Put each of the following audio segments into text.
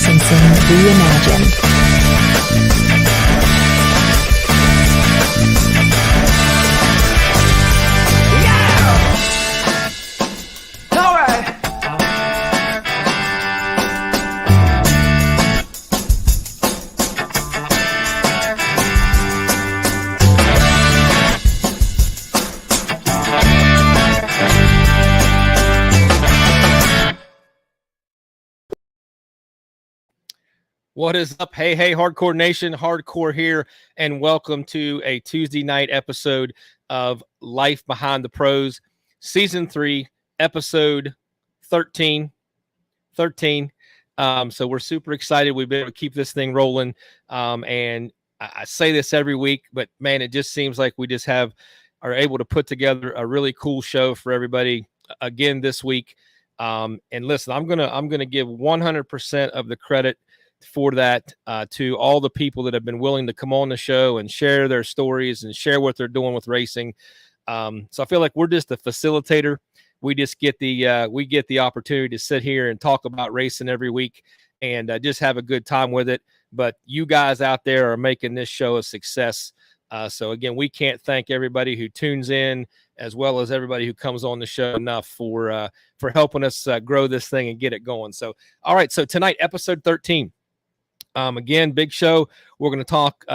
Licensing Reimagined. What is up? Hey, Hardcore Nation, Hardcore here, and welcome to a Tuesday night episode of Life Behind the Pros, Season 3, Episode 13. So we're super excited. We've been able to keep this thing rolling, and I say this every week, but man, it just seems like we just are able to put together a really cool show for everybody again this week. And listen, I'm gonna give 100% of the credit for that to all the people that have been willing to come on the show and share their stories and share what they're doing with racing. So I feel like we're just a facilitator. We just get the opportunity to sit here and talk about racing every week and just have a good time with it. But you guys out there are making this show a success. So again, we can't thank everybody who tunes in as well as everybody who comes on the show enough for helping us grow this thing and get it going. So, all right. So tonight, episode 13. Again, big show. We're going to talk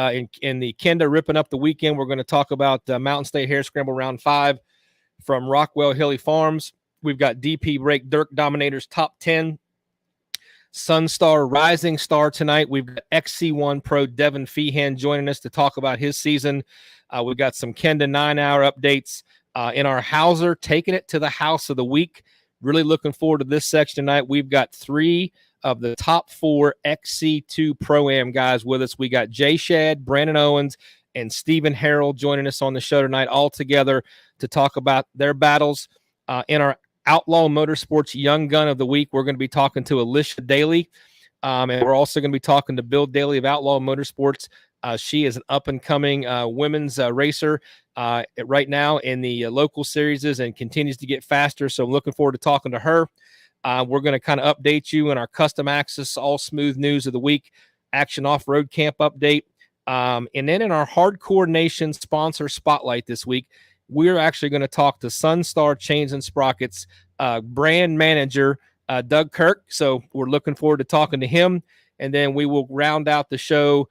in the Kenda ripping up the weekend. We're going to talk about Mountain State Hare Scramble Round 5 from Rockwell Hilly Farms. We've got DP Break Dirt Dominators Top 10. Sunstar Rising Star tonight. We've got XC1 Pro Devin Feehan joining us to talk about his season. We've got some Kenda 9-hour updates in our Hauser, taking it to the house of the week. Really looking forward to this section tonight. We've got 3 of the top 4 XC2 Pro-Am guys with us. We got Jay Shad, Brandon Owens, and Stephen Harrell joining us on the show tonight, all together to talk about their battles. In our Outlaw Motorsports Young Gun of the Week, we're going to be talking to Alicia Daly, and we're also going to be talking to Bill Daly of Outlaw Motorsports. She is an up-and-coming women's racer right now in the local series and continues to get faster, so I'm looking forward to talking to her. We're going to kind of update you in our Custom Access All Smooth News of the Week, Action Off-Road Camp update. And then in our Hardcore Nation sponsor spotlight this week, we're actually going to talk to Sunstar Chains and Sprockets brand manager, Doug Kirk. So we're looking forward to talking to him. And then we will round out the show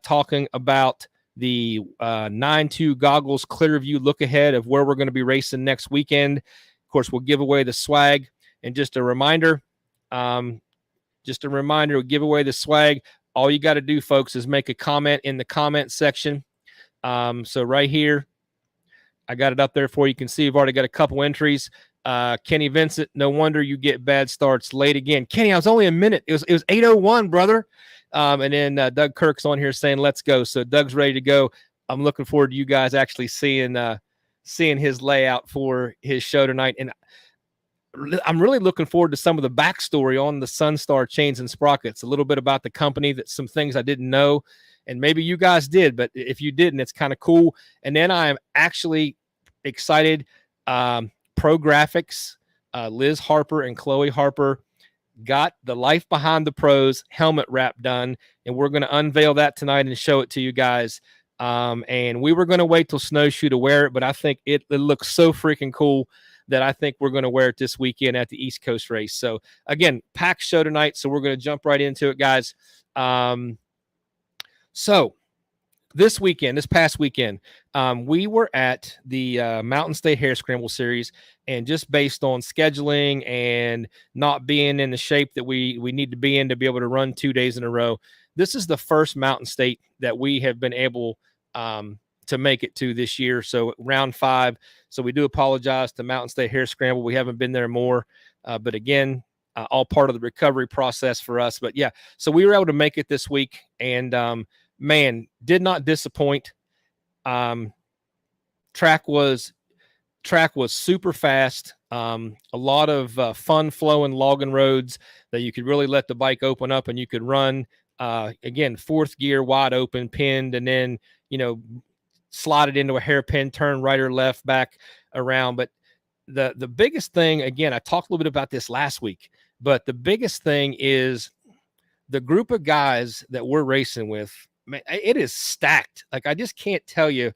talking about the 9-2 Goggles Clearview look ahead of where we're going to be racing next weekend. Of course, we'll give away the swag. And just a reminder, we'll give away the swag. All you got to do, folks, is make a comment in the comment section. So right here, I got it up there for you. You can see we've already got a couple entries. Kenny Vincent, no wonder you get bad starts late again. Kenny, I was only a minute. It was 8:01, brother. And then Doug Kirk's on here saying, let's go. So Doug's ready to go. I'm looking forward to you guys actually seeing his layout for his show tonight. And I'm really looking forward to some of the backstory on the Sunstar Chains and Sprockets, a little bit about the company, some things I didn't know, and maybe you guys did, but if you didn't, it's kind of cool. And then I am actually excited. Pro Graphics, Liz Harper and Chloe Harper got the Life Behind the Pros helmet wrap done, and we're going to unveil that tonight and show it to you guys. And we were going to wait till Snowshoe to wear it, but I think it looks so freaking cool that I think we're going to wear it this weekend at the East Coast race. So again, packed show tonight. So we're going to jump right into it, guys. So this past weekend, we were at the Mountain State Hare Scramble Series, and just based on scheduling and not being in the shape that we need to be in to be able to run 2 days in a row, this is the first Mountain State that we have been able to make it to this year. So round 5. So we do apologize to Mountain State Hare Scramble. We haven't been there more, but again, all part of the recovery process for us. But yeah, so we were able to make it this week, and man, did not disappoint. Track was super fast. A lot of fun flowing logging roads that you could really let the bike open up and you could run. Again, 4th gear, wide open, pinned, and then, slide it into a hairpin, turn right or left, back around. But the biggest thing, again, I talked a little bit about this last week, but the biggest thing is the group of guys that we're racing with, man, it is stacked. Like, I just can't tell you,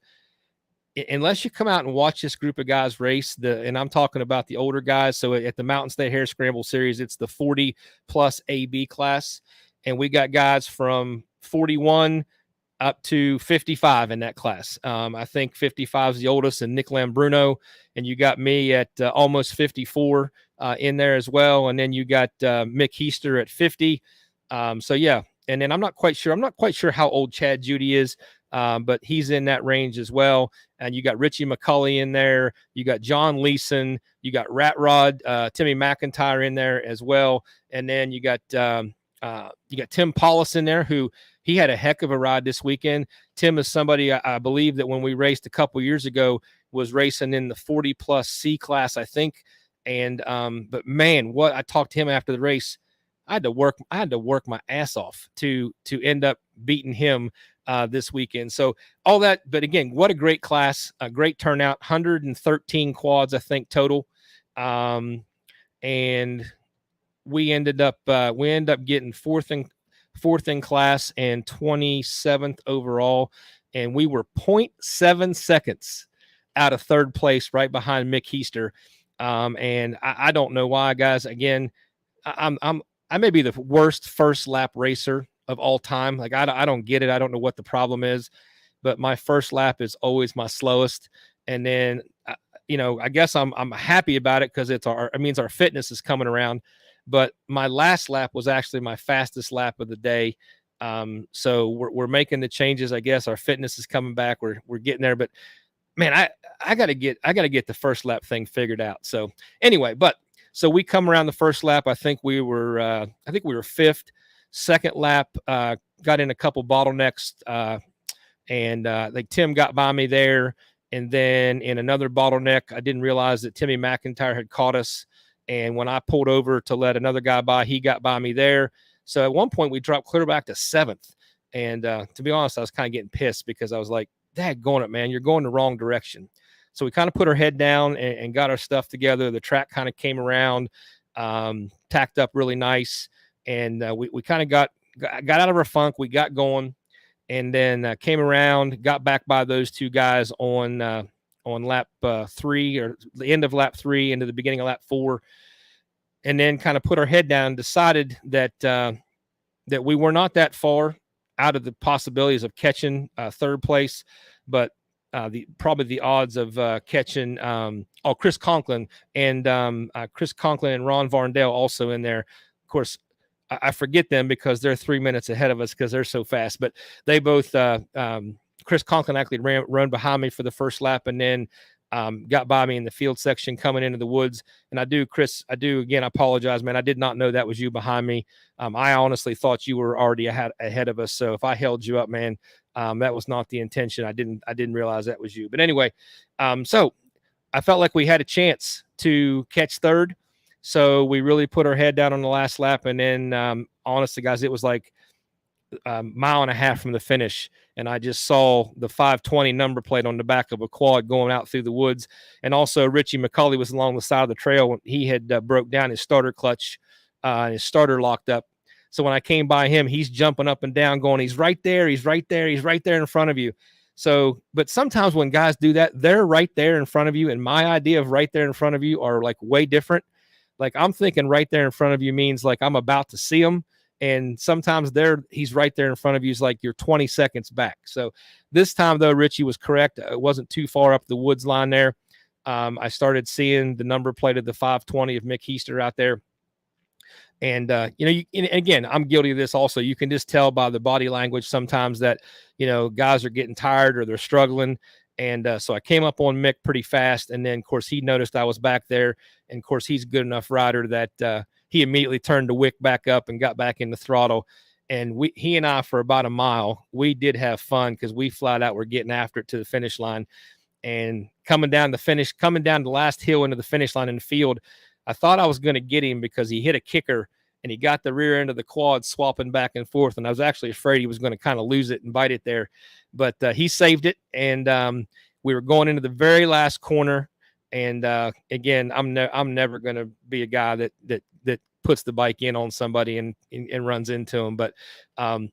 unless you come out and watch this group of guys race, and I'm talking about the older guys. So at the Mountain State Hare Scramble Series, it's the 40 plus AB class. And we got guys from 41 up to 55 in that class. I think 55 is the oldest, and Nick Lambruno, and you got me at almost 54 in there as well. And then you got Mick Heister at 50. So yeah. And then I'm not quite sure how old Chad Judy is, but he's in that range as well. And you got Richie McCulley in there. You got John Leeson. You got Rat Rod, Timmy McIntyre in there as well. And then you got Tim Paulus in there, who he had a heck of a ride this weekend. Tim is somebody I believe that when we raced a couple years ago was racing in the 40 plus C class, I think. And but man, what I talked to him after the race, I had to work my ass off to end up beating him this weekend. So all that, but again, what a great class, a great turnout, 113 quads, I think, total. And we ended up getting fourth in class and 27th overall. And we were 0.7 seconds out of third place, right behind Mick Heister. And I don't know why, guys. Again, I may be the worst first lap racer of all time. Like, I don't get it. I don't know what the problem is, but my first lap is always my slowest. And then, I guess I'm happy about it because it means our fitness is coming around. But my last lap was actually my fastest lap of the day. So we're making the changes. I guess our fitness is coming back. We're getting there. But man, I gotta get the first lap thing figured out. So anyway, so we come around the first lap. I think we were fifth. Second lap, got in a couple bottlenecks, and like Tim got by me there. And then in another bottleneck, I didn't realize that Timmy McIntyre had caught us. And when I pulled over to let another guy by, he got by me there. So at one point, we dropped clear back to seventh. And to be honest, I was kind of getting pissed because I was like, daggone it, man, you're going the wrong direction. So we kind of put our head down and got our stuff together. The track kind of came around, tacked up really nice. And we kind of got out of our funk. We got going, and then came around, got back by those two guys on lap 3, or the end of lap 3 into the beginning of lap 4. And then kind of put our head down and decided that we were not that far out of the possibilities of catching third place, but probably the odds of catching Chris Conklin and Ron Varndale also in there. Of course, I forget them because they're 3 minutes ahead of us because they're so fast. But they both, Chris Conklin actually run behind me for the first lap, and then got by me in the field section coming into the woods. And I do, again, I apologize, man. I did not know that was you behind me. I honestly thought you were already ahead of us. So if I held you up, man, that was not the intention. I didn't realize that was you. But anyway, so I felt like we had a chance to catch third. So we really put our head down on the last lap. And then, honestly, guys, it was like a mile and a half from the finish. And I just saw the 520 number plate on the back of a quad going out through the woods. And also Richie McCulley was along the side of the trail. He had broke down his starter clutch, and his starter locked up. So when I came by him, he's jumping up and down going, he's right there. He's right there. He's right there in front of you. So, but sometimes when guys do that, they're right there in front of you. And my idea of right there in front of you are like way different. Like, I'm thinking right there in front of you means like I'm about to see him. And sometimes he's right there in front of you is like you're 20 seconds back. So this time, though, Richie was correct. It wasn't too far up the woods line there. I started seeing the number plate of the 520 of Mick Heister out there. And, again, I'm guilty of this also. You can just tell by the body language sometimes that, guys are getting tired or they're struggling. And so I came up on Mick pretty fast. And then, of course, he noticed I was back there. And, of course, he's a good enough rider that he immediately turned the wick back up and got back in the throttle. And he and I, for about a mile, we did have fun because we flat out were getting after it to the finish line. And coming down the last hill into the finish line in the field, I thought I was going to get him because he hit a kicker and he got the rear end of the quad swapping back and forth. And I was actually afraid he was going to kind of lose it and bite it there. But he saved it. And we were going into the very last corner. And again, I'm never going to be a guy that puts the bike in on somebody and runs into him. But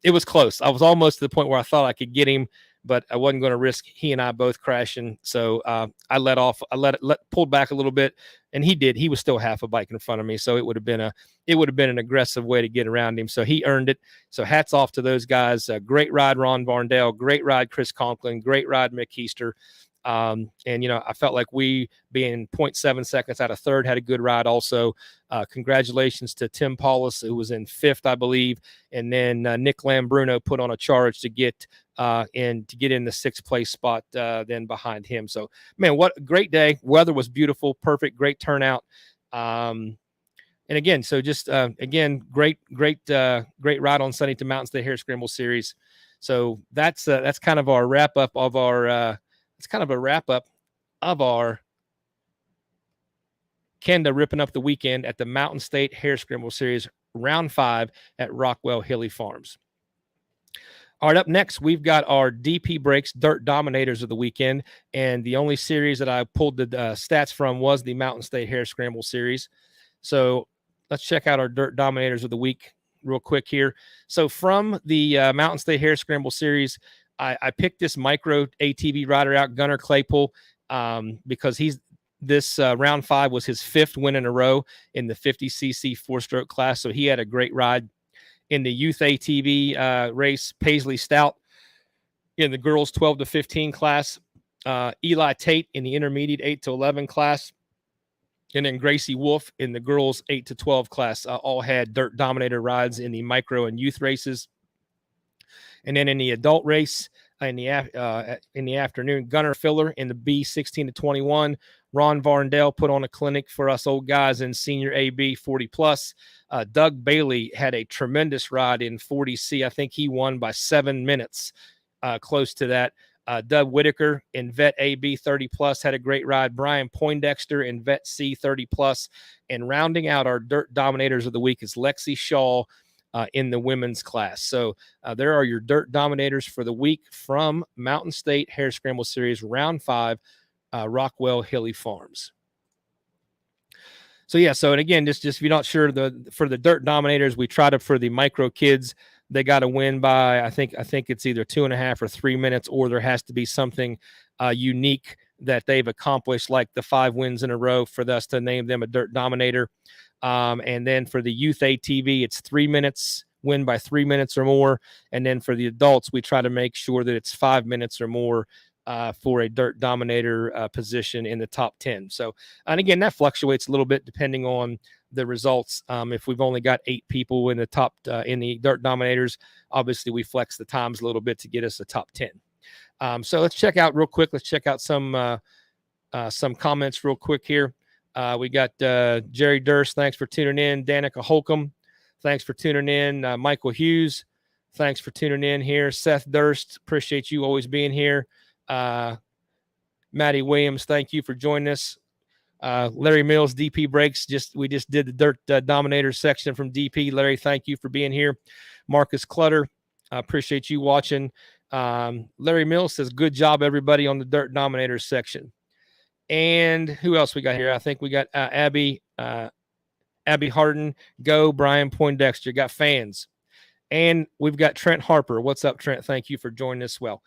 it was close. I was almost to the point where I thought I could get him, but I wasn't going to risk he and I both crashing. So I let off. I pulled back a little bit, and he did. He was still half a bike in front of me, so it would have been an aggressive way to get around him. So he earned it. So hats off to those guys. Great ride, Ron Varndale. Great ride, Chris Conklin. Great ride, Mick Heister. And, I felt like we, being 0.7 seconds out of third, had a good ride also. Congratulations to Tim Paulus, who was in fifth, I believe. And then Nick Lambruno put on a charge to get in the sixth place spot then behind him. So, man, what a great day. Weather was beautiful, perfect, great turnout. And again, so just great ride on Sunday to Mountain State Hare Scramble Series. So that's kind of our wrap up of our it's kind of a wrap up of our Kenda ripping up the weekend at the Mountain State Hare Scramble Series round 5 at Rockwell Hilly Farms. All right, up next, we've got our DP Breaks Dirt Dominators of the weekend. And the only series that I pulled the stats from was the Mountain State Hare Scramble Series. So let's check out our Dirt Dominators of the week real quick here. So from the Mountain State Hare Scramble Series, I picked this micro ATV rider out, Gunnar Claypool, because this round 5 was his 5th win in a row in the 50cc 4-stroke class. So he had a great ride. In the youth ATV race, Paisley Stout in the girls 12 to 15 class, Eli Tate in the intermediate 8 to 11 class, and then Gracie Wolf in the girls 8 to 12 class, all had Dirt Dominator rides in the micro and youth races. And then in the adult race, in the afternoon, Gunnar Filler in the B 16 to 21. Ron Varndale put on a clinic for us old guys in senior AB 40 plus. Doug Bailey had a tremendous ride in 40C. I think he won by 7 minutes, close to that. Doug Whitaker in Vet AB 30 plus had a great ride. Brian Poindexter in Vet C 30 plus. And rounding out our Dirt Dominators of the week is Lexi Shaw in the women's class. So there are your Dirt Dominators for the week from Mountain State Hare Scramble Series round 5, Rockwell Hilly Farms. So and again, just if you're not sure, for the Dirt Dominators, we tried it for the micro kids. They got to win by I think it's either 2.5 or 3 minutes, or there has to be something unique that they've accomplished, like the 5 wins in a row, for us to name them a Dirt Dominator. And then for the youth ATV, it's 3 minutes, win by 3 minutes or more. And then for the adults, we try to make sure that it's 5 minutes or more for a Dirt Dominator position in the top 10. So, and again, that fluctuates a little bit depending on the results. If we've only got 8 people in the top in the Dirt Dominators, obviously we flex the times a little bit to get us a top 10. So let's check out real quick. Let's check out some comments real quick here. We got Jerry Durst. Thanks for tuning in. Danica Holcomb. Thanks for tuning in. Michael Hughes. Thanks for tuning in here. Seth Durst. Appreciate you always being here. Maddie Williams. Thank you for joining us. Larry Mills, DP Breaks. We just did the Dirt Dominator section from DP. Larry, thank you for being here. Marcus Clutter. Appreciate you watching. Larry Mills says, good job, everybody, on the Dirt Dominator section. And who else we got here? I think we got Abby Harden, Go, Brian Poindexter. Got fans. And we've got Trent Harper. What's up, Trent? Thank you for joining us. Well,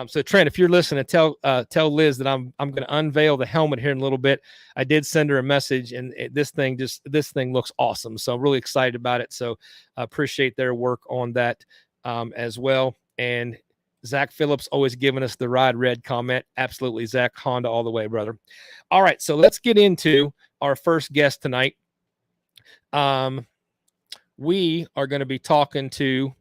so Trent, if you're listening, tell Liz that I'm going to unveil the helmet here in a little bit. I did send her a message, and this thing looks awesome. So I'm really excited about it. So I appreciate their work on that as well. And Zach Phillips always giving us the Ride Red comment. Absolutely, Zach. Honda all the way, brother. All right, so let's get into our first guest tonight. We are going to be talking to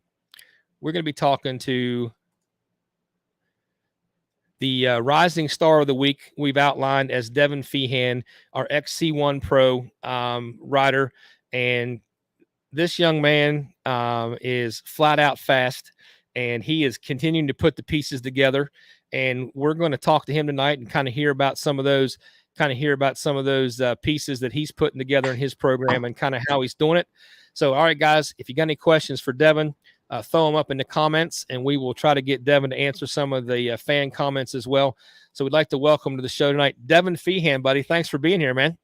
the rising star of the week we've outlined as Devin Feehan, our XC1 Pro rider. And this young man is flat out fast, and he is continuing to put the pieces together. And we're going to talk to him tonight and kind of hear about some of those pieces that he's putting together in his program and kind of how he's doing it. So, all right, guys, if you got any questions for Devin, throw them up in the comments, and we will try to get Devin to answer some of the fan comments as well. So we'd like to welcome to the show tonight, Devin Feehan, buddy. Thanks for being here, man.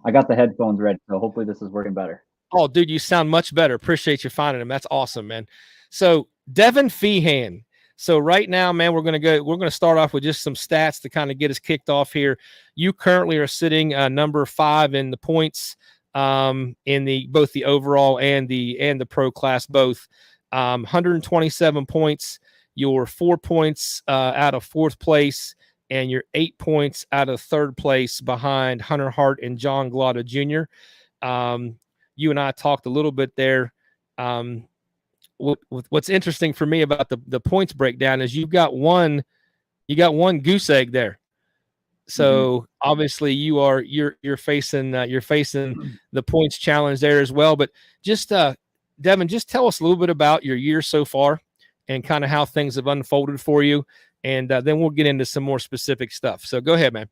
I got the headphones ready, so hopefully this is working better. Oh, dude, you sound much better. Appreciate you finding him. That's awesome, man. So Devin Feehan. So right now, man, we're gonna start off with just some stats to kind of get us kicked off here. You currently are sitting number 5 in the points, in the both the overall and the pro class both. 127 points. You're 4 points out of 4th place, and you're 8 points out of 3rd place behind Hunter Hart and John Glotta Jr. You and I talked a little bit there. What's interesting for me about the points breakdown is you got one goose egg there. So obviously you're facing the points challenge there as well. But just Devin, just tell us a little bit about your year so far and kind of how things have unfolded for you, and then we'll get into some more specific stuff. So go ahead, man.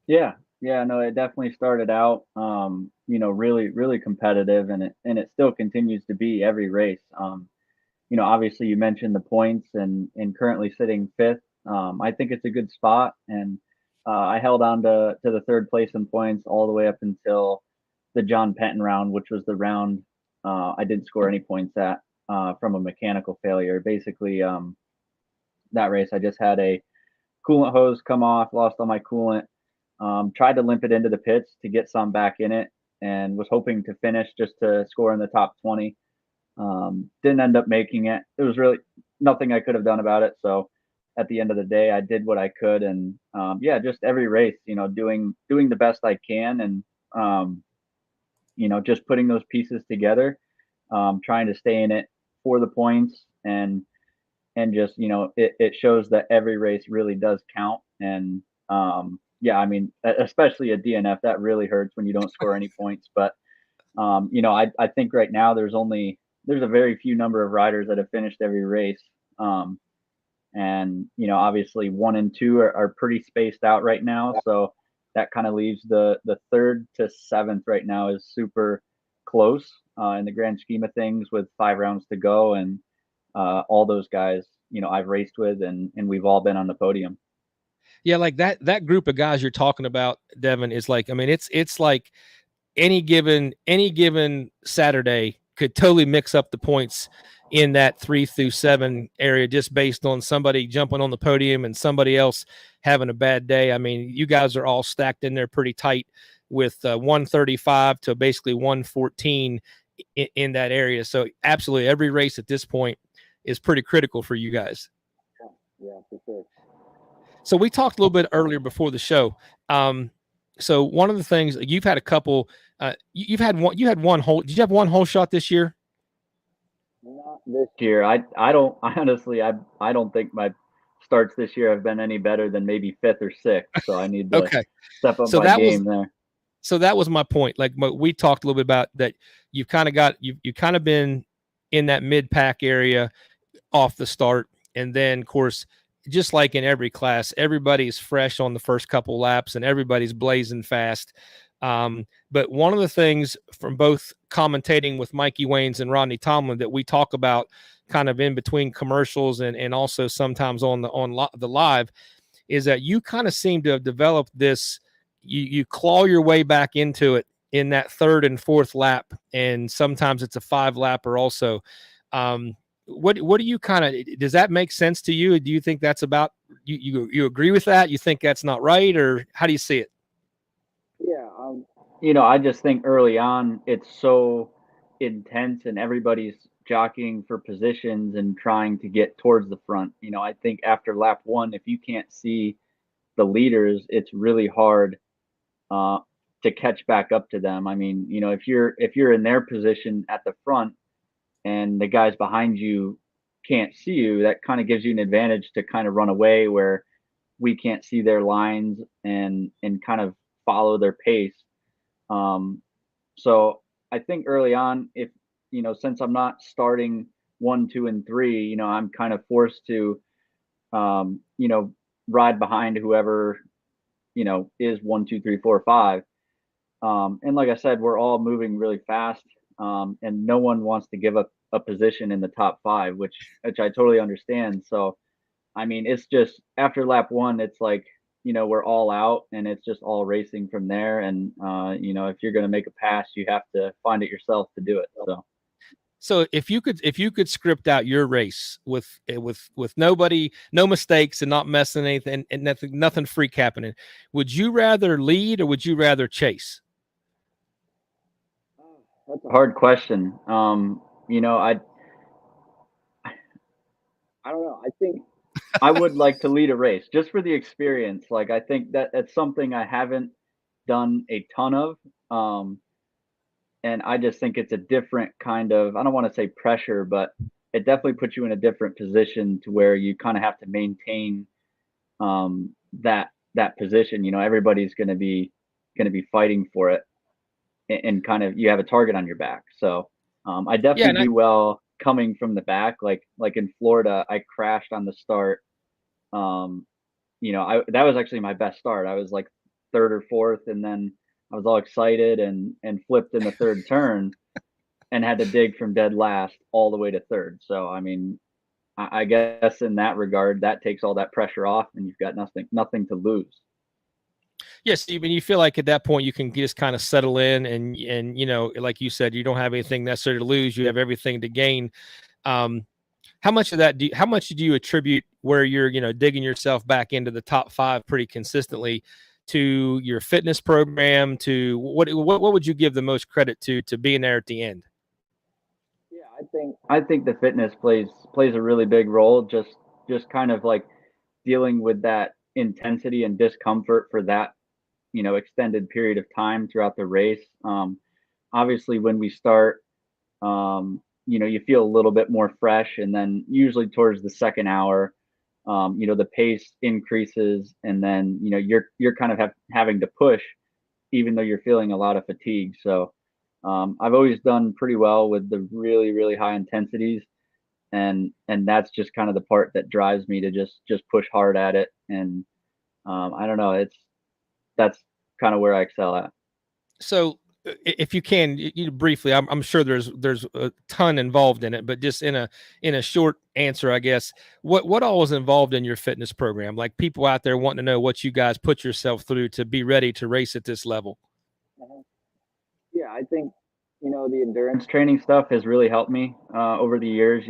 Yeah, no, it definitely started out, really, really competitive, and it still continues to be every race. Obviously you mentioned the points and currently sitting 5th. I think it's a good spot, and I held on to the 3rd place in points all the way up until the John Penton round, which was the round I didn't score any points at from a mechanical failure. Basically, that race I just had a coolant hose come off, lost all my coolant. Tried to limp it into the pits to get some back in it, and was hoping to finish just to score in the top 20. Didn't end up making it. There was really nothing I could have done about it. So at the end of the day, I did what I could, and just every race, doing the best I can, and just putting those pieces together, trying to stay in it for the points, and just it shows that every race really does count. And I mean, especially a DNF, that really hurts when you don't score any points. But I think right now there's a very few number of riders that have finished every race. And obviously 1 and 2 are pretty spaced out right now. So that kind of leaves the 3rd to 7th right now is super close in the grand scheme of things, with 5 rounds to go. And all those guys, I've raced with, and we've all been on the podium. Yeah, like that group of guys you're talking about, Devin, is like, I mean, it's like any given Saturday could totally mix up the points in that 3 through 7 area, just based on somebody jumping on the podium and somebody else having a bad day. I mean, you guys are all stacked in there pretty tight with 135 to basically 114 in that area. So absolutely every race at this point is pretty critical for you guys. Yeah, for sure. So we talked a little bit earlier before the show. So one of the things you've had a couple, you had one hole. Did you have one hole shot this year? Not this year. I honestly don't think my starts this year have been any better than maybe 5th or 6th. So I need to step up my game there. So that was my point. Like we talked a little bit about that. You've kind of been in that mid pack area off the start, and then of course, just like in every class, everybody's fresh on the first couple laps and everybody's blazing fast. But one of the things from both commentating with Mikey Waynes and Rodney Tomlin that we talk about kind of in between commercials and also sometimes on the live is that you kind of seem to have developed this, you claw your way back into it in that 3rd and 4th lap. And sometimes it's a 5 lapper also. What do you kind of, does that make sense to you? Do you think that's about, you agree with that? You think that's not right, or how do you see it? Yeah. I just think early on it's so intense and everybody's jockeying for positions and trying to get towards the front. I think after lap 1, if you can't see the leaders, it's really hard to catch back up to them. I mean, if you're in their position at the front and the guys behind you can't see you, that kind of gives you an advantage to kind of run away where we can't see their lines and kind of follow their pace. So I think early on, if since I'm not starting 1, 2, and 3, I'm kind of forced to ride behind whoever is 1, 2, 3, 4, 5. And like I said, we're all moving really fast, and no one wants to give up a position in the top 5, which I totally understand. So, I mean, it's just after lap 1, it's like we're all out and it's just all racing from there. And, if you're going to make a pass, you have to find it yourself to do it. So if you could script out your race with nobody, no mistakes, and not messing anything, and nothing freak happening, would you rather lead or would you rather chase? That's a hard question. I don't know. I think I would like to lead a race just for the experience. Like, I think that that's something I haven't done a ton of. Um, and I just think it's a different kind of, I don't want to say pressure, but it definitely puts you in a different position to where you kind of have to maintain that position. Everybody's going to be fighting for it, and kind of you have a target on your back. So I Yeah, definitely and I, do well coming from the back. Like in Florida, I crashed on the start. Um, I that was actually my best start. I was like third or fourth, and then I was all excited and flipped in the third turn and had to dig from dead last all the way to third. So I mean, I guess in that regard, that takes all that pressure off, and you've got nothing to lose. yes, even you feel like at that point you can just kind of settle in, and like you said, you don't have anything necessary to lose. You have everything to gain. Um, how much do you attribute where you're digging yourself back into the top five pretty consistently to your fitness program? To what would you give the most credit to being there at the end? Yeah, I think the fitness plays a really big role. Just kind of like dealing with that intensity and discomfort for that extended period of time throughout the race. Obviously, when we start, you feel a little bit more fresh, and then usually towards the second hour, the pace increases, and then you're kind of having to push, even though you're feeling a lot of fatigue. So I've always done pretty well with the really really high intensities, and that's just kind of the part that drives me to just push hard at it. And I don't know, that's kind of where I excel at. So if you can, briefly, I'm sure there's a ton involved in it, but just in a short answer, I guess, what all is involved in your fitness program? Like people out there wanting to know what you guys put yourself through to be ready to race at this level. Mhm. Yeah, I think the endurance training stuff has really helped me over the years.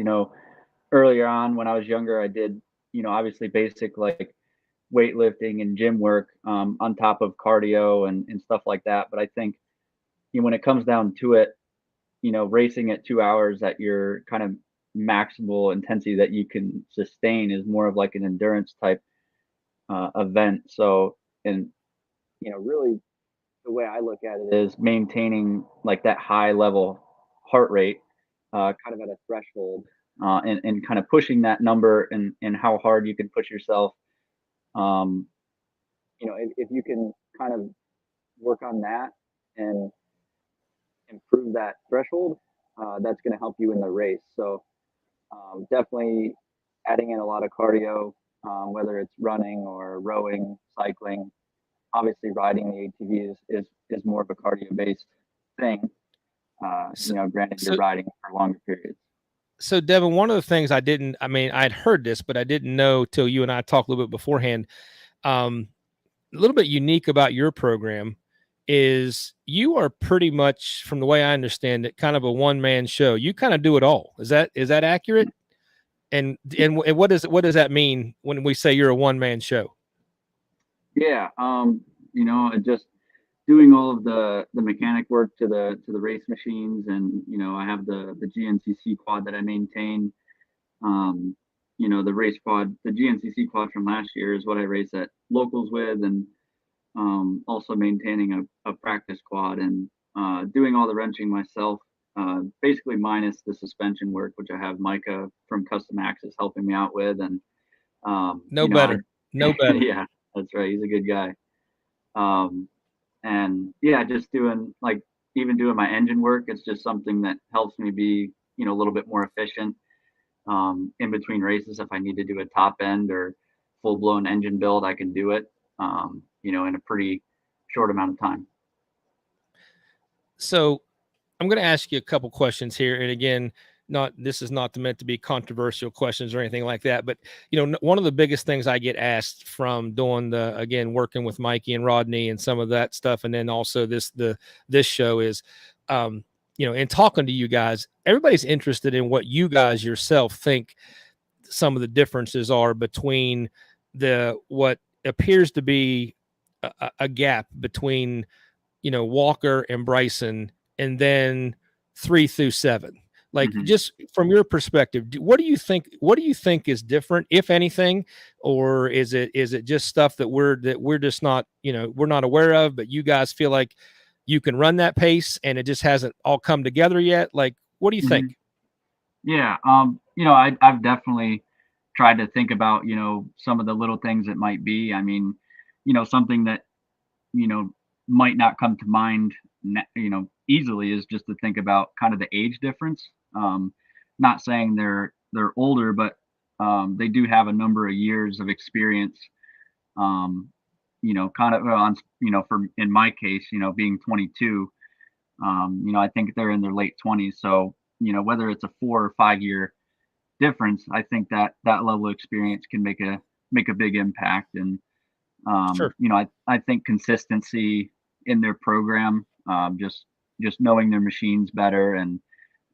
Earlier on when I was younger, I did obviously basic like weightlifting and gym work on top of cardio and stuff like that. But I think when it comes down to it, racing at 2 hours at your kind of maximal intensity that you can sustain is more of like an endurance type event. So, and really the way I look at it is maintaining like that high level heart rate, kind of at a threshold, and kind of pushing that number and how hard you can push yourself. Um, if you can kind of work on that and improve that threshold, that's going to help you in the race. So definitely adding in a lot of cardio, whether it's running or rowing, cycling. Obviously, riding the ATV is more of a cardio based thing. So, Granted, you're so riding for longer periods. so Devin, one of the things I mean, I'd heard this, but I didn't know till you and I talked a little bit beforehand. Um, a little bit unique about your program is you are pretty much, from the way I understand it, kind of a one man show. You kind of do it all. Is that accurate? And what does that mean when we say you're a one man show? Yeah, just doing all of the mechanic work to the race machines, and I have the GNCC quad that I maintain. Um, the race quad, the GNCC quad from last year is what I race at locals with, and also maintaining a practice quad and doing all the wrenching myself. Basically minus the suspension work, which I have Micah from Custom Axis helping me out with, and No better. No better. yeah, that's right. He's a good guy. Um, and yeah, just doing like even doing my engine work. It's just something that helps me be a little bit more efficient in between races. If I need to do a top end or full blown engine build, I can do it. In a pretty short amount of time. So I'm going to ask you a couple questions here. And again, not this is not meant to be controversial questions or anything like that, but one of the biggest things I get asked from doing working with Mikey and Rodney and some of that stuff, and then also this show is, in talking to you guys, everybody's interested in what you guys yourself think some of the differences are between what appears to be a gap between Walker and Bryson, and then 3 through 7. Like, Mhm. just from your perspective, what do you think is different, if anything, or is it just stuff that we're just not, we're not aware of, but you guys feel like you can run that pace and it just hasn't all come together yet? Like, what do you think? Mhm. Yeah, I've definitely tried to think about, some of the little things it might be. I mean, something that, you know, might not come to mind, easily is just to think about kind of the age difference. Not saying they're older, but they do have a number of years of experience. Um, kind of on, for in my case, being 22, I think they're in their late 20s. So, whether it's a 4 or 5 year difference, I think that that level of experience can make a big impact. And Sure. I think consistency in their program, just knowing their machines better, and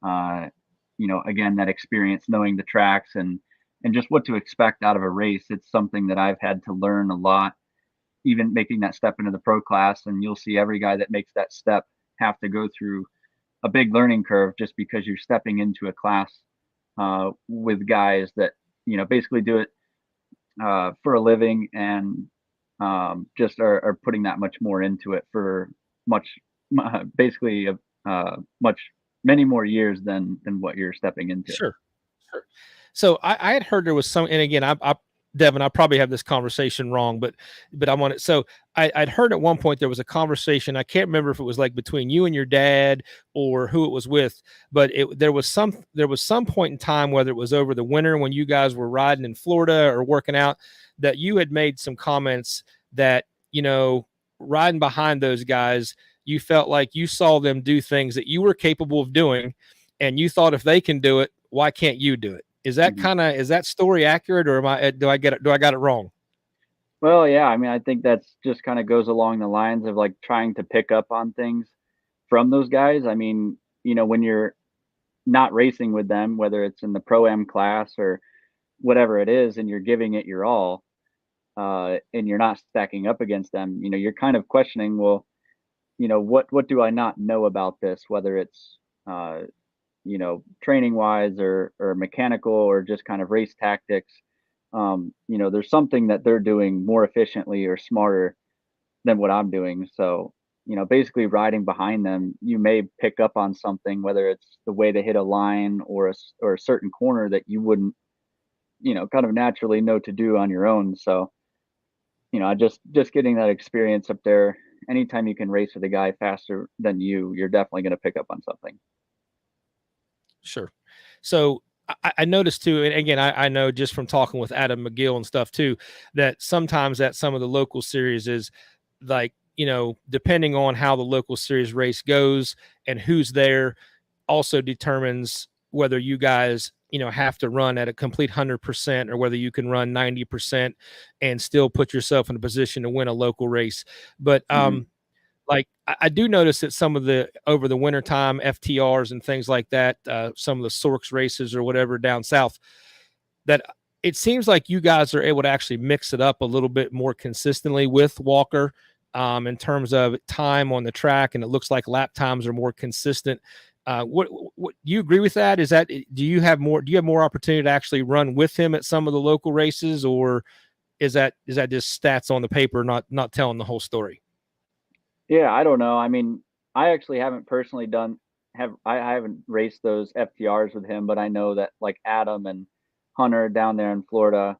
again, that experience, knowing the tracks, and just what to expect out of a race. It's something that I've had to learn a lot, even making that step into the pro class. And you'll see every guy that makes that step have to go through a big learning curve, just because you're stepping into a class with guys that basically do it for a living, and just are putting that much more into it for much, basically, much many more years than what you're stepping into. Sure. Sure. So I had heard there was some, and again, Devin, I probably have this conversation wrong, but I'm on it. So I'd heard at one point there was a conversation. I can't remember if it was like between you and your dad or who it was with, but there was some point in time, whether it was over the winter when you guys were riding in Florida or working out, that you had made some comments that, riding behind those guys, you felt like you saw them do things that you were capable of doing, and you thought, if they can do it, why can't you do it? Mhm. Is that story accurate, or do I got it wrong? Well, yeah, I mean, I think that's just kind of goes along the lines of like trying to pick up on things from those guys. I mean, when you're not racing with them, whether it's in the pro am class or whatever it is, and you're giving it your all, and you're not stacking up against them, you're kind of questioning, well, what do I not know about this, whether it's uh, training wise, or mechanical, or just kind of race tactics. There's something that they're doing more efficiently or smarter than what I'm doing. So, basically riding behind them, you may pick up on something, whether it's the way to hit a line, or a certain corner that you wouldn't, kind of naturally know to do on your own. So, I just getting that experience up there. Anytime you can race with a guy faster than you're definitely going to pick up on something. Sure. So I noticed too, and again, I know just from talking with Adam McGill and stuff too, that sometimes at some of the local series is like, depending on how the local series race goes and who's there, also determines whether you guys, have to run at a complete 100%, or whether you can run 90% and still put yourself in a position to win a local race. But Hmm. like, I do notice that some of the over the wintertime FTRs and things like that, some of the Sorks races or whatever down south, that it seems like you guys are able to actually mix it up a little bit more consistently with Walker, in terms of time on the track, and it looks like lap times are more consistent. What do you agree with that? Do you have more opportunity to actually run with him at some of the local races, or is that just stats on the paper, not telling the whole story? Yeah, I don't know. I mean, I actually haven't personally I haven't raced those FTRs with him, but I know that like Adam and Hunter down there in Florida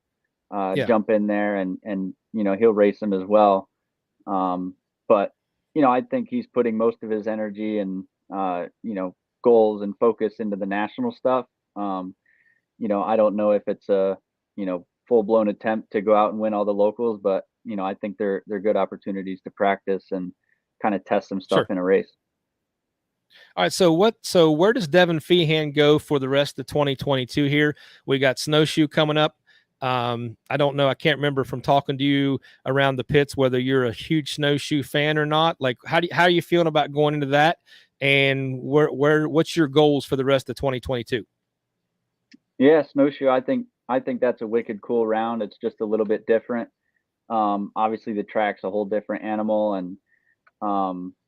Yeah, jump in there, and he'll race them as well. Um, but I think he's putting most of his energy and goals and focus into the national stuff. Um, I don't know if it's a full blown attempt to go out and win all the locals, but I think they're good opportunities to practice and kind of test some stuff sure. in a race. All right. So where does Devin Feehan go for the rest of 2022 here? We got Snowshoe coming up. I don't know. I can't remember from talking to you around the pits whether you're a huge Snowshoe fan or not. Like, how are you feeling about going into that? And what's your goals for the rest of 2022? Yeah, Snowshoe. I think that's a wicked cool round. It's just a little bit different. Obviously the track's a whole different animal, and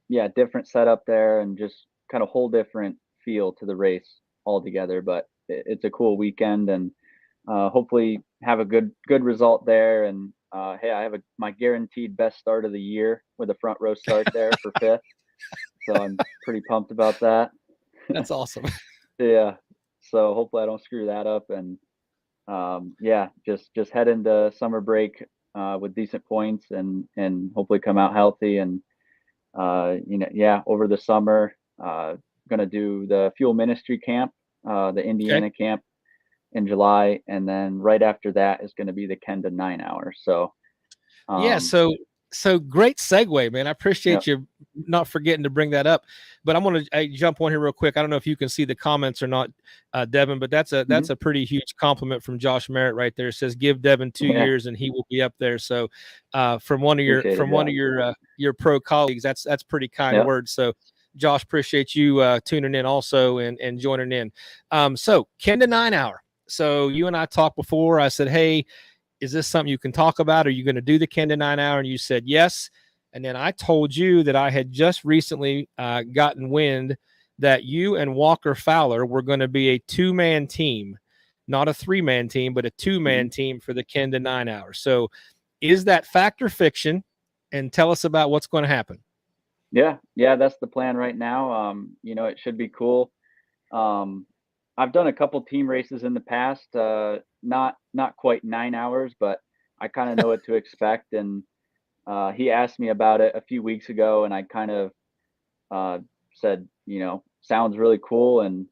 yeah, different setup there, and just kind of whole different feel to the race altogether. But it's a cool weekend, and hopefully have a good result there. And hey, I have my guaranteed best start of the year with a front row start there for fifth, so I'm pretty pumped about that. That's awesome. Yeah, so hopefully I don't screw that up, and yeah, just head into summer break with decent points, and hopefully come out healthy. And yeah, over the summer, gonna do the Fuel Ministry camp, the Okay. Indiana camp in July, and then right after that is going to be the Kenda 9 hour. So Yeah. So great segue, man. I yeah. appreciate you not forgetting to bring that up. But I'm going to jump on here real quick. I don't know if you can see the comments or not, Devin, but that's a pretty huge compliment from Josh Merritt right there. It says give Devin 2 years and he will be up there. So from one of your pro colleagues, that's pretty kind words. So Josh, appreciate you tuning in also and joining in. So Kenda 9 hour. So you and I talked before. I said, hey, is this something you can talk about? Are you going to do the Kenda 9 hour? And you said yes. And then I told you that I had just recently gotten wind that you and Walker Fowler were going to be a 2-man team, not a 3-man team, but a 2-man team for the Kenda 9 hour. So is that fact or fiction? And tell us about what's going to happen. Yeah, that's the plan right now. It should be cool. I've done a couple team races in the past, not quite 9 hours, but I kind of know what to expect. And he asked me about it a few weeks ago, and I kind of said, sounds really cool, and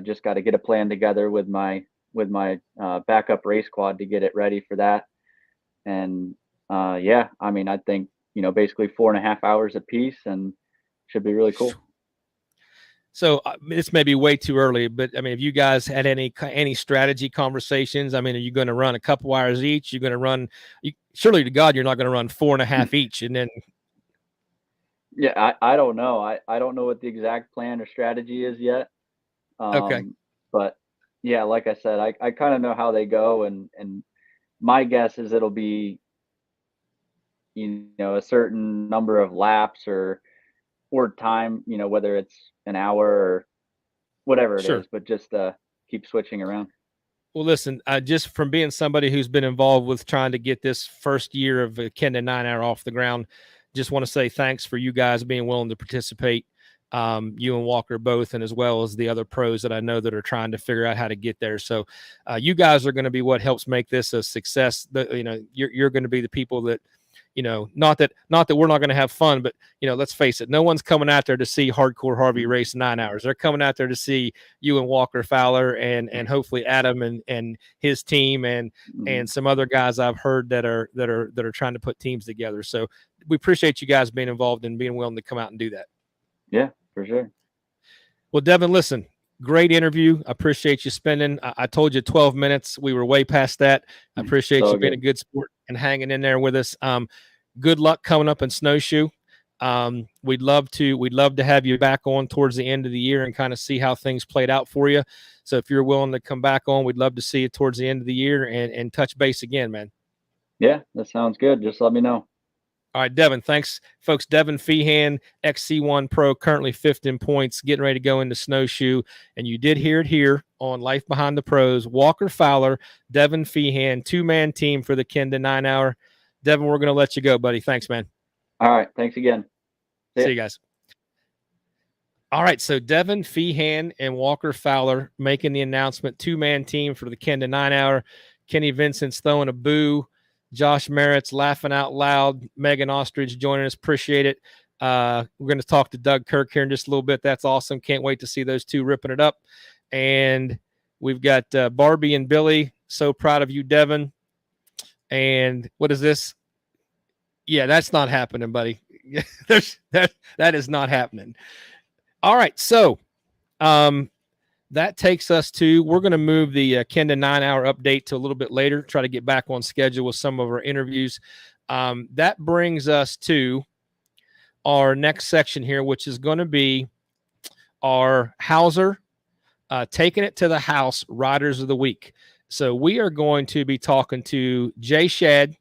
just got to get a plan together with my backup race squad to get it ready for that. And yeah, I mean, I think basically 4.5 hours a piece, and should be really cool. So this may be way too early, but I mean, have you guys had any strategy conversations? I mean, are you going to run a couple hours each? You're going to run, surely to God, you're not going to run 4.5 each, and then. Yeah, I don't know. I don't know what the exact plan or strategy is yet. Okay. But yeah, like I said, I kind of know how they go, and my guess is it'll be, a certain number of laps or time, whether it's an hour or whatever it is, but just keep switching around. Well, listen, just from being somebody who's been involved with trying to get this first year of Kenda 9 hour off the ground, just want to say thanks for you guys being willing to participate. You and Walker both, and as well as the other pros that I know that are trying to figure out how to get there. So you guys are going to be what helps make this a success. You're going to be the people that, not that we're not going to have fun, but let's face it, no one's coming out there to see Hardcore Harvey race 9 hours. They're coming out there to see you and Walker Fowler and hopefully Adam and his team and some other guys I've heard that are trying to put teams together. So we appreciate you guys being involved and being willing to come out and do that. Yeah, for sure. Well, Devin, listen, great interview. I appreciate you spending. I told you 12 minutes. We were way past that. I appreciate you being a good sport and hanging in there with us. Good luck coming up in Snowshoe. We'd love to have you back on towards the end of the year and kind of see how things played out for you. So if you're willing to come back on, we'd love to see you towards the end of the year and touch base again, man. Yeah, that sounds good. Just let me know. All right, Devin, thanks, folks. Devin Feehan, XC1 Pro, currently 5th in points, getting ready to go into Snowshoe. And you did hear it here on Life Behind the Pros. Walker Fowler, Devin Feehan, 2-man team for the Kenda 9 hour. Devin, we're going to let you go, buddy. Thanks, man. All right, thanks again. See you guys. All right, so Devin Feehan and Walker Fowler making the announcement, 2-man team for the Kenda 9 hour. Kenny Vincent's throwing a boo. Josh Merritt's laughing out loud. Megan Ostrich joining us. Appreciate it. We're going to talk to Doug Kirk here in just a little bit. That's awesome. Can't wait to see those two ripping it up. And we've got Barbie and Billy. So proud of you, Devin. And what is this? Yeah, that's not happening, buddy. That is not happening. All right. So that takes us to, we're going to move the Kenda 9-hour update to a little bit later, try to get back on schedule with some of our interviews. That brings us to our next section here, which is going to be our Hauser taking it to the house riders of the week. So we are going to be talking to Jay Shad,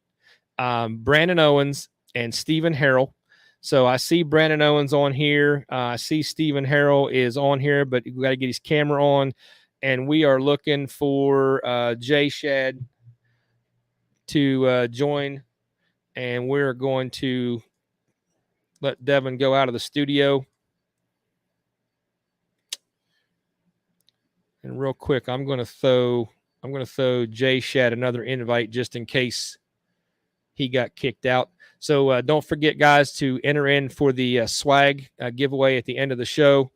Brandon Owens, and Stephen Harrell. So I see Brandon Owens on here. I see Stephen Harrell is on here, but we got to get his camera on. And we are looking for Jay Shad to join. And we're going to let Devin go out of the studio. And real quick, I'm going to throw Jay Shad another invite just in case he got kicked out. So don't forget, guys, to enter in for the swag giveaway at the end of the show.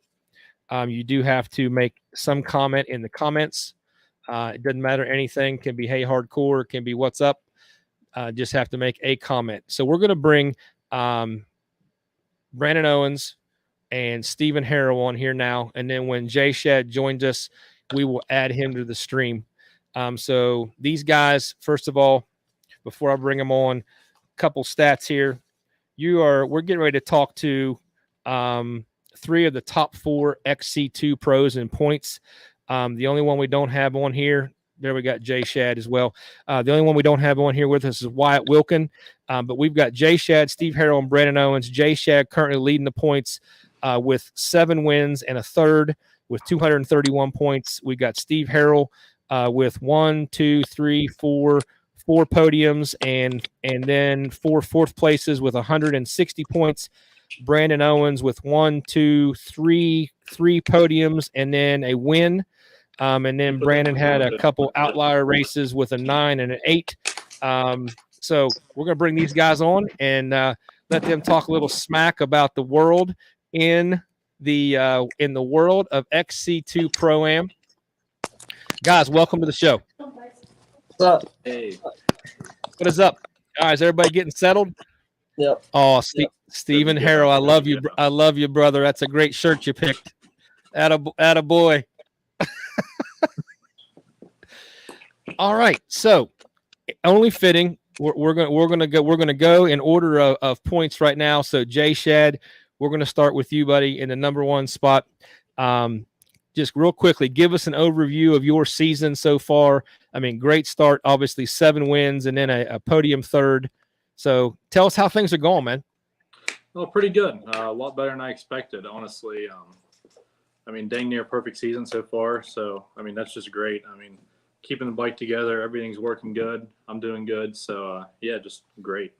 You do have to make some comment in the comments. It doesn't matter anything. Can be hey hardcore, can be what's up. Just have to make a comment. So we're going to bring Brandon Owens and Stephen Harrell on here now. And then when Jay Shad joins us, we will add him to the stream. So these guys, first of all, before I bring them on, couple stats here. We're getting ready to talk to 3 of the top 4 XC2 pros in points. The only one we don't have on here, there we got Jay Shad as well. The only one we don't have on here with us is Wyatt Wilkin. But we've got Jay Shad, Steve Harrell, and Brandon Owens. Jay Shad currently leading the points with 7 wins and a third with 231 points. We got Steve Harrell with 4 podiums and then 4 fourth places with 160 points. Brandon Owens with 3 podiums and then a win. And then Brandon had a couple outlier races with a 9 and an 8. So we're going to bring these guys on and let them talk a little smack about the world in the world of XC2 Pro-Am. Guys, welcome to the show. What's up? Hey. What is up? All right, is everybody getting settled? Yep. Oh, Stephen Harrell, I love you. I love you, brother. That's a great shirt you picked. Atta boy. All right, so only fitting. We're gonna go in order of points right now. So Jay Shad, we're gonna start with you, buddy, in the number 1 spot. Just real quickly, give us an overview of your season so far. I mean, great start, obviously 7 wins and then a podium third. So tell us how things are going, man. Well, pretty good. A lot better than I expected, honestly. I mean, dang near perfect season so far. So, I mean, that's just great. I mean, keeping the bike together, everything's working good. I'm doing good. So, yeah, just great.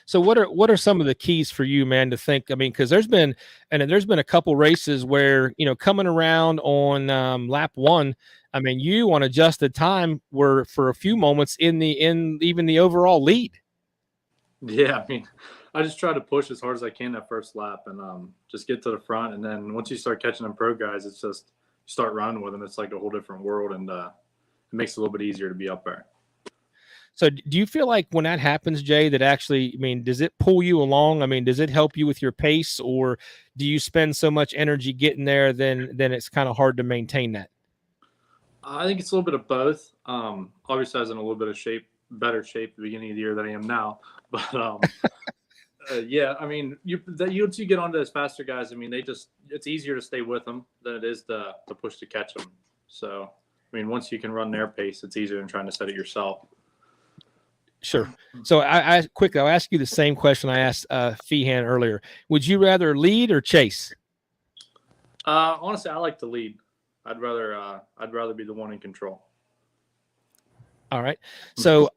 So what are some of the keys for you, man, to think? I mean, because there's been a couple races where, coming around on lap 1, I mean, you on adjusted time were for a few moments in even the overall lead. Yeah, I mean, I just try to push as hard as I can that first lap and just get to the front. And then once you start catching them pro guys, it's just start running with them. It's like a whole different world, and it makes it a little bit easier to be up there. So do you feel like when that happens, Jay, that actually, I mean, does it pull you along? I mean, does it help you with your pace, or do you spend so much energy getting there then it's kind of hard to maintain that? I think it's a little bit of both. Obviously, I was in a little bit of better shape at the beginning of the year than I am now. But yeah, I mean, once you get onto those faster guys, I mean, it's easier to stay with them than it is to push to catch them. So, I mean, once you can run their pace, it's easier than trying to set it yourself. Sure. So I'll ask you the same question I asked Feehan earlier. Would you rather lead or chase? Honestly, I like to lead. I'd rather be the one in control. All right. So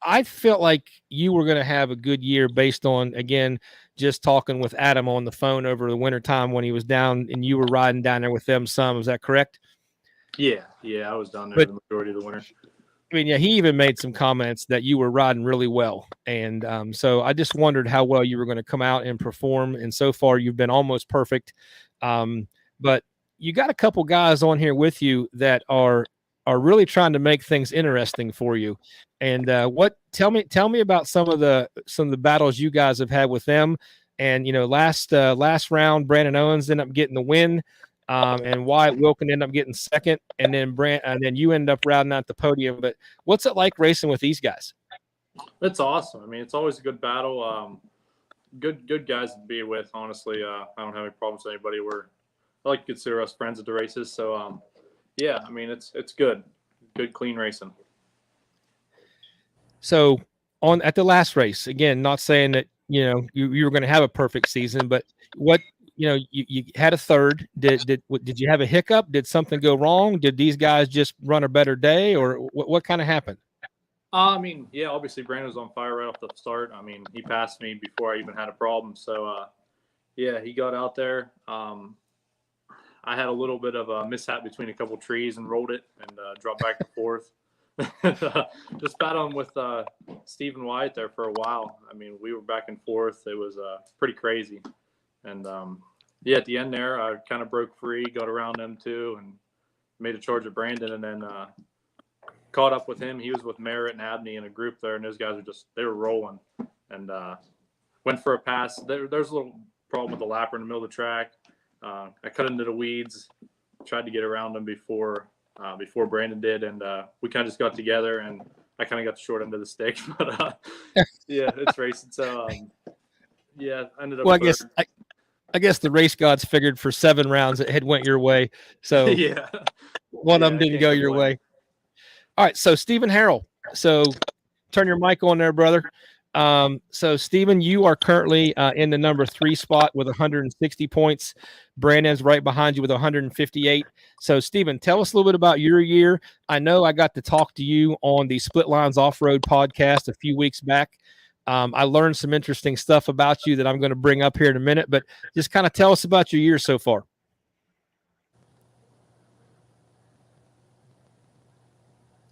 I felt like you were going to have a good year based on, again, just talking with Adam on the phone over the wintertime when he was down and you were riding down there with them some. Is that correct? Yeah, I was down there the majority of the winter. I mean, yeah, he even made some comments that you were riding really well. And so I just wondered how well you were going to come out and perform. And so far you've been almost perfect. But you got a couple guys on here with you that are really trying to make things interesting for you. And tell me about some of the battles you guys have had with them. And last round, Brandon Owens ended up getting the win, and Wyatt Wilkin ended up getting second, and then you ended up rounding out the podium. But what's it like racing with these guys? It's awesome. I mean, it's always a good battle. Good guys to be with. Honestly, I don't have any problems with anybody. I like to consider us friends at the races. So, yeah, I mean, it's good, clean racing. So at the last race, again, not saying that you were going to have a perfect season, but what you had a third. Did you have a hiccup? Did something go wrong? Did these guys just run a better day, or what kind of happened? I mean, yeah, obviously Brandon was on fire right off the start. I mean, he passed me before I even had a problem. So, yeah, he got out there. I had a little bit of a mishap between a couple trees and rolled it and dropped back and forth. Just battling with Steve and Wyatt there for a while. I mean, we were back and forth. It was pretty crazy. And, yeah, at the end there, I kind of broke free, got around them too, and made a charge at Brandon, and then caught up with him. He was with Merritt and Abney in a group there, and those guys they were rolling, and went for a pass. There's a little problem with the lapper in the middle of the track. I cut into the weeds, tried to get around them before Brandon did, and we kind of just got together, and I kind of got the short end of the stick. But yeah, it's racing. So yeah, I ended up. Well, I guess the race gods figured for 7 rounds it had went your way. So yeah, one of them didn't go your way. All right, so Stephen Harrell. So turn your mic on there, brother. So Stephen, you are currently in the number 3 spot with 160 points. Brandon's right behind you with 158. So Stephen, tell us a little bit about your year. I know I got to talk to you on the Split Lines Off-Road podcast a few weeks back. I learned some interesting stuff about you that I'm going to bring up here in a minute, but just kind of tell us about your year so far.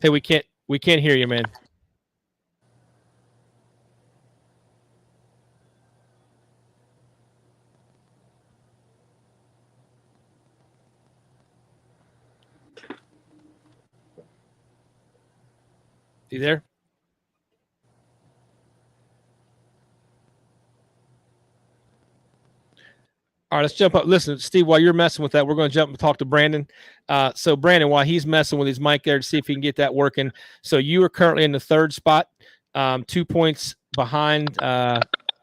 Hey, we can't hear you, man. You there? All right, let's jump up. Listen, Steve, while you're messing with that, we're going to jump and talk to Brandon. So, Brandon, while he's messing with his mic there to see if he can get that working. So, you are currently in the 3rd spot, 2 points behind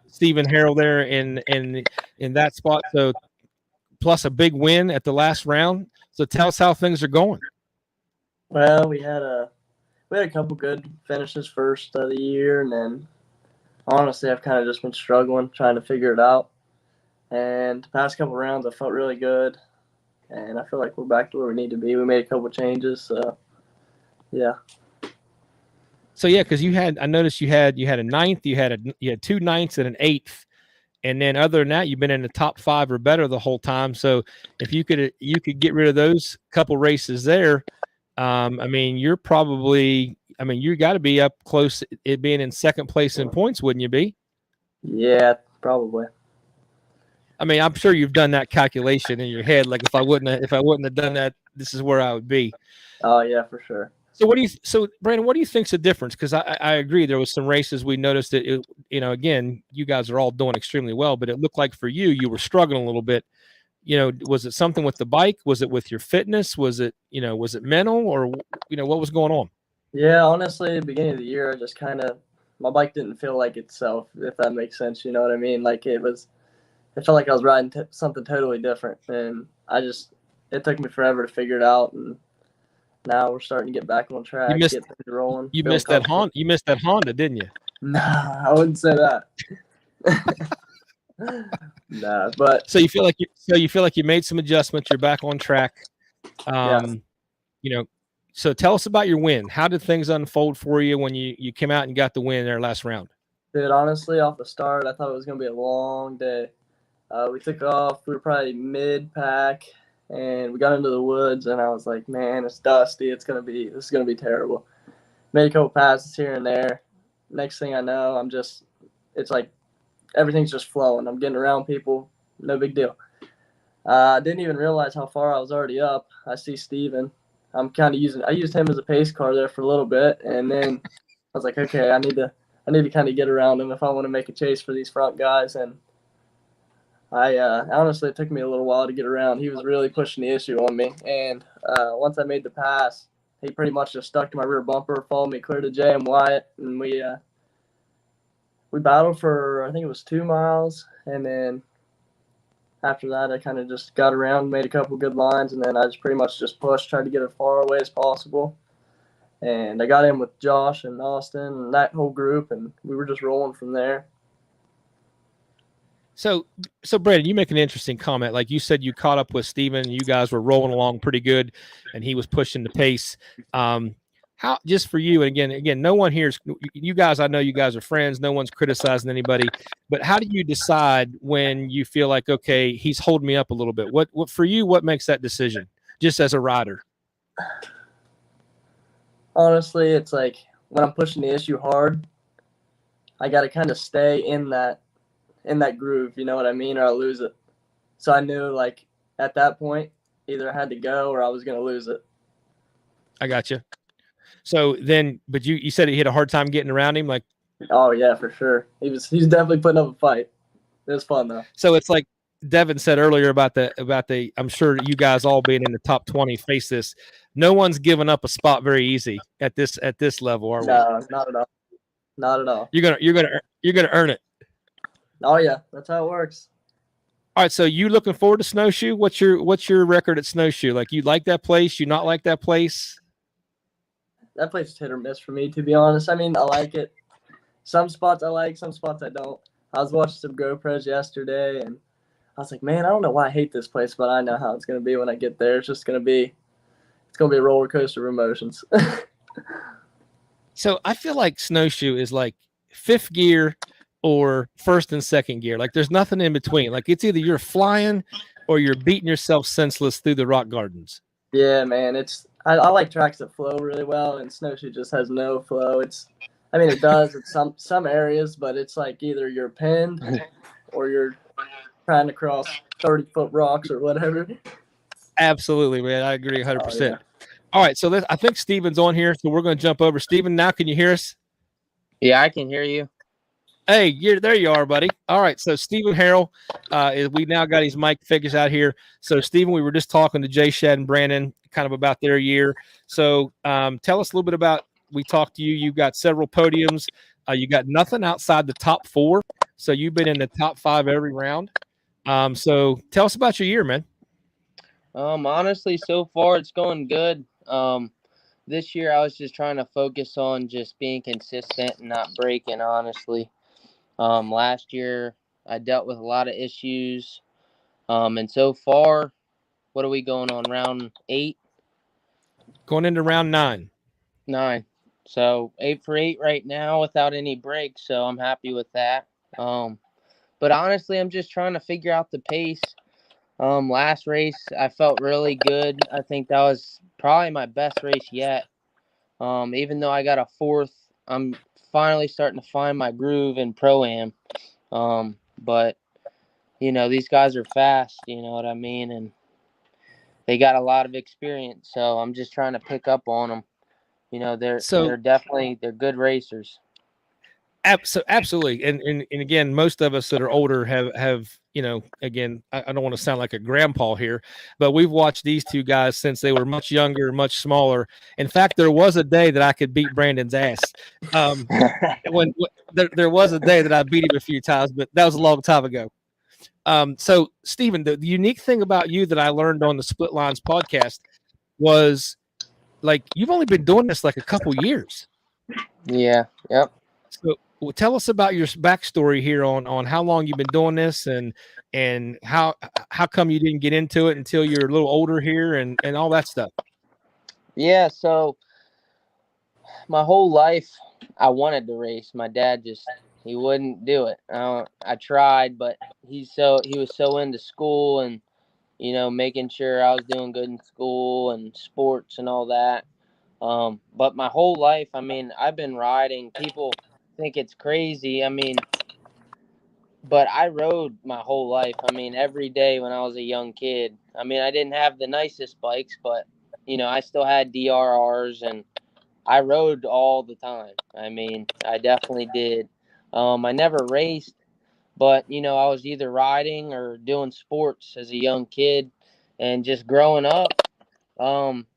Stephen Harrell there in that spot. So, plus a big win at the last round. So, tell us how things are going. Well, we had a couple good finishes first of the year, and then honestly, I've kind of just been struggling trying to figure it out. And the past couple rounds, I felt really good, and I feel like we're back to where we need to be. We made a couple changes, so yeah. So yeah, because I noticed you had a 9th, you had 2 9ths and an 8th, and then other than that, you've been in the top 5 or better the whole time. So if you could get rid of those couple races there, I mean, you got to be up close it being in 2nd place in points, wouldn't you be? Yeah, probably. I mean, I'm sure you've done that calculation in your head. Like if I wouldn't have done that, this is where I would be. Oh yeah, for sure. So Brandon, what do you think's the difference? Because I agree there was some races we noticed that again, you guys are all doing extremely well, but it looked like for you were struggling a little bit. Was it something with the bike? Was it with your fitness? Was it mental, or what was going on? Yeah, honestly, at the beginning of the year, I just my bike didn't feel like itself, if that makes sense. You know what I mean? Like it felt like I was riding something totally different, and it took me forever to figure it out, and now we're starting to get back on track, get things rolling. You missed that Honda. You missed that Honda, didn't you? Nah, I wouldn't say that. Nah, but so you feel like you made some adjustments. You're back on track. So tell us about your win. How did things unfold for you when you came out and got the win there last round? Dude, honestly, off the start, I thought it was gonna be a long day. We took off. We were probably mid-pack, and we got into the woods, and I was like, man, it's dusty. This is gonna be terrible. Made a couple passes here and there. Next thing I know, it's like everything's just flowing. I'm getting around people, no big deal. I didn't even realize how far I was already up. I see Steven. I used him as a pace car there for a little bit, and then I was like, okay, I need to kind of get around him if I want to make a chase for these front guys. And Honestly, it took me a little while to get around. He was really pushing the issue on me, and once I made the pass, he pretty much just stuck to my rear bumper, followed me clear to Jay and Wyatt, and we battled for, I think it was 2 miles, and then after that, I kind of just got around, made a couple good lines, and then I just pretty much just pushed, tried to get as far away as possible. And I got in with Josh and Austin and that whole group, and we were just rolling from there. So Brandon, you make an interesting comment. Like you said, you caught up with Steven, you guys were rolling along pretty good, and he was pushing the pace. How, just for you, and again, no one here's you guys. I know you guys are friends. No one's criticizing anybody, but how do you decide when you feel like, okay, he's holding me up a little bit? What for you? What makes that decision? Just as a rider. Honestly, it's like when I'm pushing the issue hard, I got to kind of stay in that groove. You know what I mean? Or I'll lose it. So I knew, like, at that point, either I had to go or I was going to lose it. I got you. So then, but you said he had a hard time getting around him, like. Oh yeah, for sure. He's definitely putting up a fight. It was fun though. So it's like Devin said earlier about the. I'm sure you guys all being in the top 20 face this. No one's giving up a spot very easy at this level, are we? No, not at all. Not at all. You're gonna earn it. Oh yeah, that's how it works. All right, so you looking forward to Snowshoe? What's your record at Snowshoe? Like, you like that place? You not like that place? That place is hit or miss for me, to be honest. I mean, I like it. Some spots I like, some spots I don't. I was watching some GoPros yesterday, and I was like, man, I don't know why I hate this place, but I know how it's going to be when I get there. It's going to be a roller coaster of emotions. So I feel like Snowshoe is like fifth gear or first and second gear. Like, there's nothing in between. Like, it's either you're flying or you're beating yourself senseless through the rock gardens. Yeah, man. I like tracks that flow really well, and Snowshoe just has no flow. It does in some areas, but it's like either you're pinned or you're trying to cross 30-foot rocks or whatever. Absolutely, man. I agree 100%. Oh, yeah. All right, so I think Steven's on here, so we're going to jump over. Steven, now can you hear us? Yeah, I can hear you. Hey, there you are, buddy. All right, so Steven Harrell, we now got his mic figures out here. So, Steven, we were just talking to Jay, Shad, and Brandon kind of about their year. So, tell us a little bit about, we talked to you. You got several podiums. You got nothing outside the top 4. So, you've been in the top 5 every round. So, tell us about your year, man. Honestly, so far it's going good. This year I was just trying to focus on just being consistent and not breaking, honestly. Last year I dealt with a lot of issues. And so far, what are we going on, round 8? Going into round 9. 9. So 8 for 8 right now without any breaks, so I'm happy with that. But honestly, I'm just trying to figure out the pace. Last race, I felt really good. I think that was probably my best race yet. Even though I got a 4th, I'm finally starting to find my groove in Pro-Am. But, these guys are fast, you know what I mean? And they got a lot of experience, so I'm just trying to pick up on them. They're definitely good racers. Absolutely. And again, most of us that are older have again, I don't want to sound like a grandpa here, but we've watched these two guys since they were much younger, much smaller. In fact, there was a day that I could beat Brandon's ass. When there was a day that I beat him a few times, but that was a long time ago. So Steven, the unique thing about you that I learned on the Split Lines podcast was, like, you've only been doing this like a couple years. Yeah. Yep. So, tell us about your backstory here on how long you've been doing this and how come you didn't get into it until you're a little older here and all that stuff. Yeah, so my whole life I wanted to race. My dad he wouldn't do it. I tried, but he was so into school and making sure I was doing good in school and sports and all that. But my whole life, I mean, I've been riding. People think it's crazy. I mean, but I rode my whole life. I mean, every day when I was a young kid. I mean, I didn't have the nicest bikes, but I still had DRRs and I rode all the time. I mean, I definitely did. I never raced, But, I was either riding or doing sports as a young kid, and just growing up,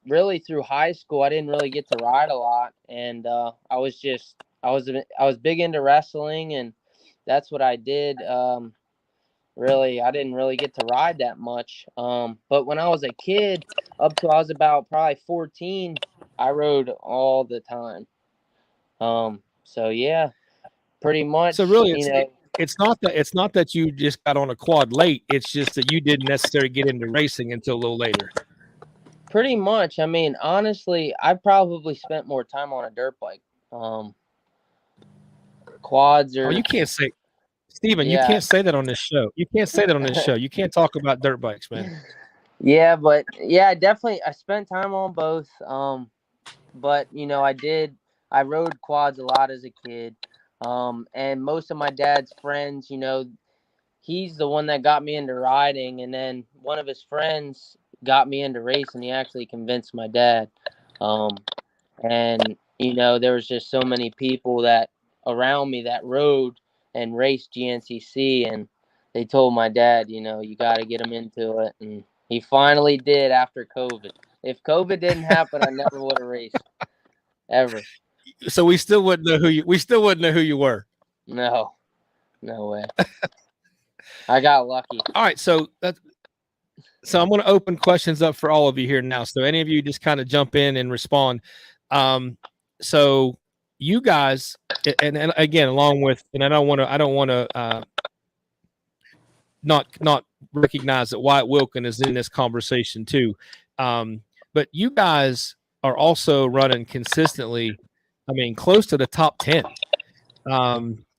really through high school, I didn't really get to ride a lot. And I was big into wrestling, and that's what I did. Really, I didn't really get to ride that much. But when I was a kid, up till I was about probably 14, I rode all the time. So yeah, pretty much. So really, it's not that you just got on a quad late. It's just that you didn't necessarily get into racing until a little later. Pretty much. I mean, honestly, I probably spent more time on a dirt bike. Quads Oh, are. you can't say, Steven, Yeah. you can't say that on this show. You can't say that on this show. You can't talk about dirt bikes, man. Yeah, but yeah, definitely. I spent time on both. But I rode quads a lot as a kid. And most of my dad's friends, he's the one that got me into riding, and then one of his friends got me into racing. He actually convinced my dad. And there was just so many people that around me that rode and raced GNCC, and they told my dad, you got to get him into it, and he finally did after COVID. If COVID didn't happen, I never would have raced ever. So we still wouldn't know who you were. No way. I got lucky. All right, so I'm going to open questions up for all of you here now. So any of you just kind of jump in and respond. So you guys, and again, along with, and I don't want to not recognize that Wyatt Wilkin is in this conversation too. But you guys are also running consistently. I mean, close to the top 10.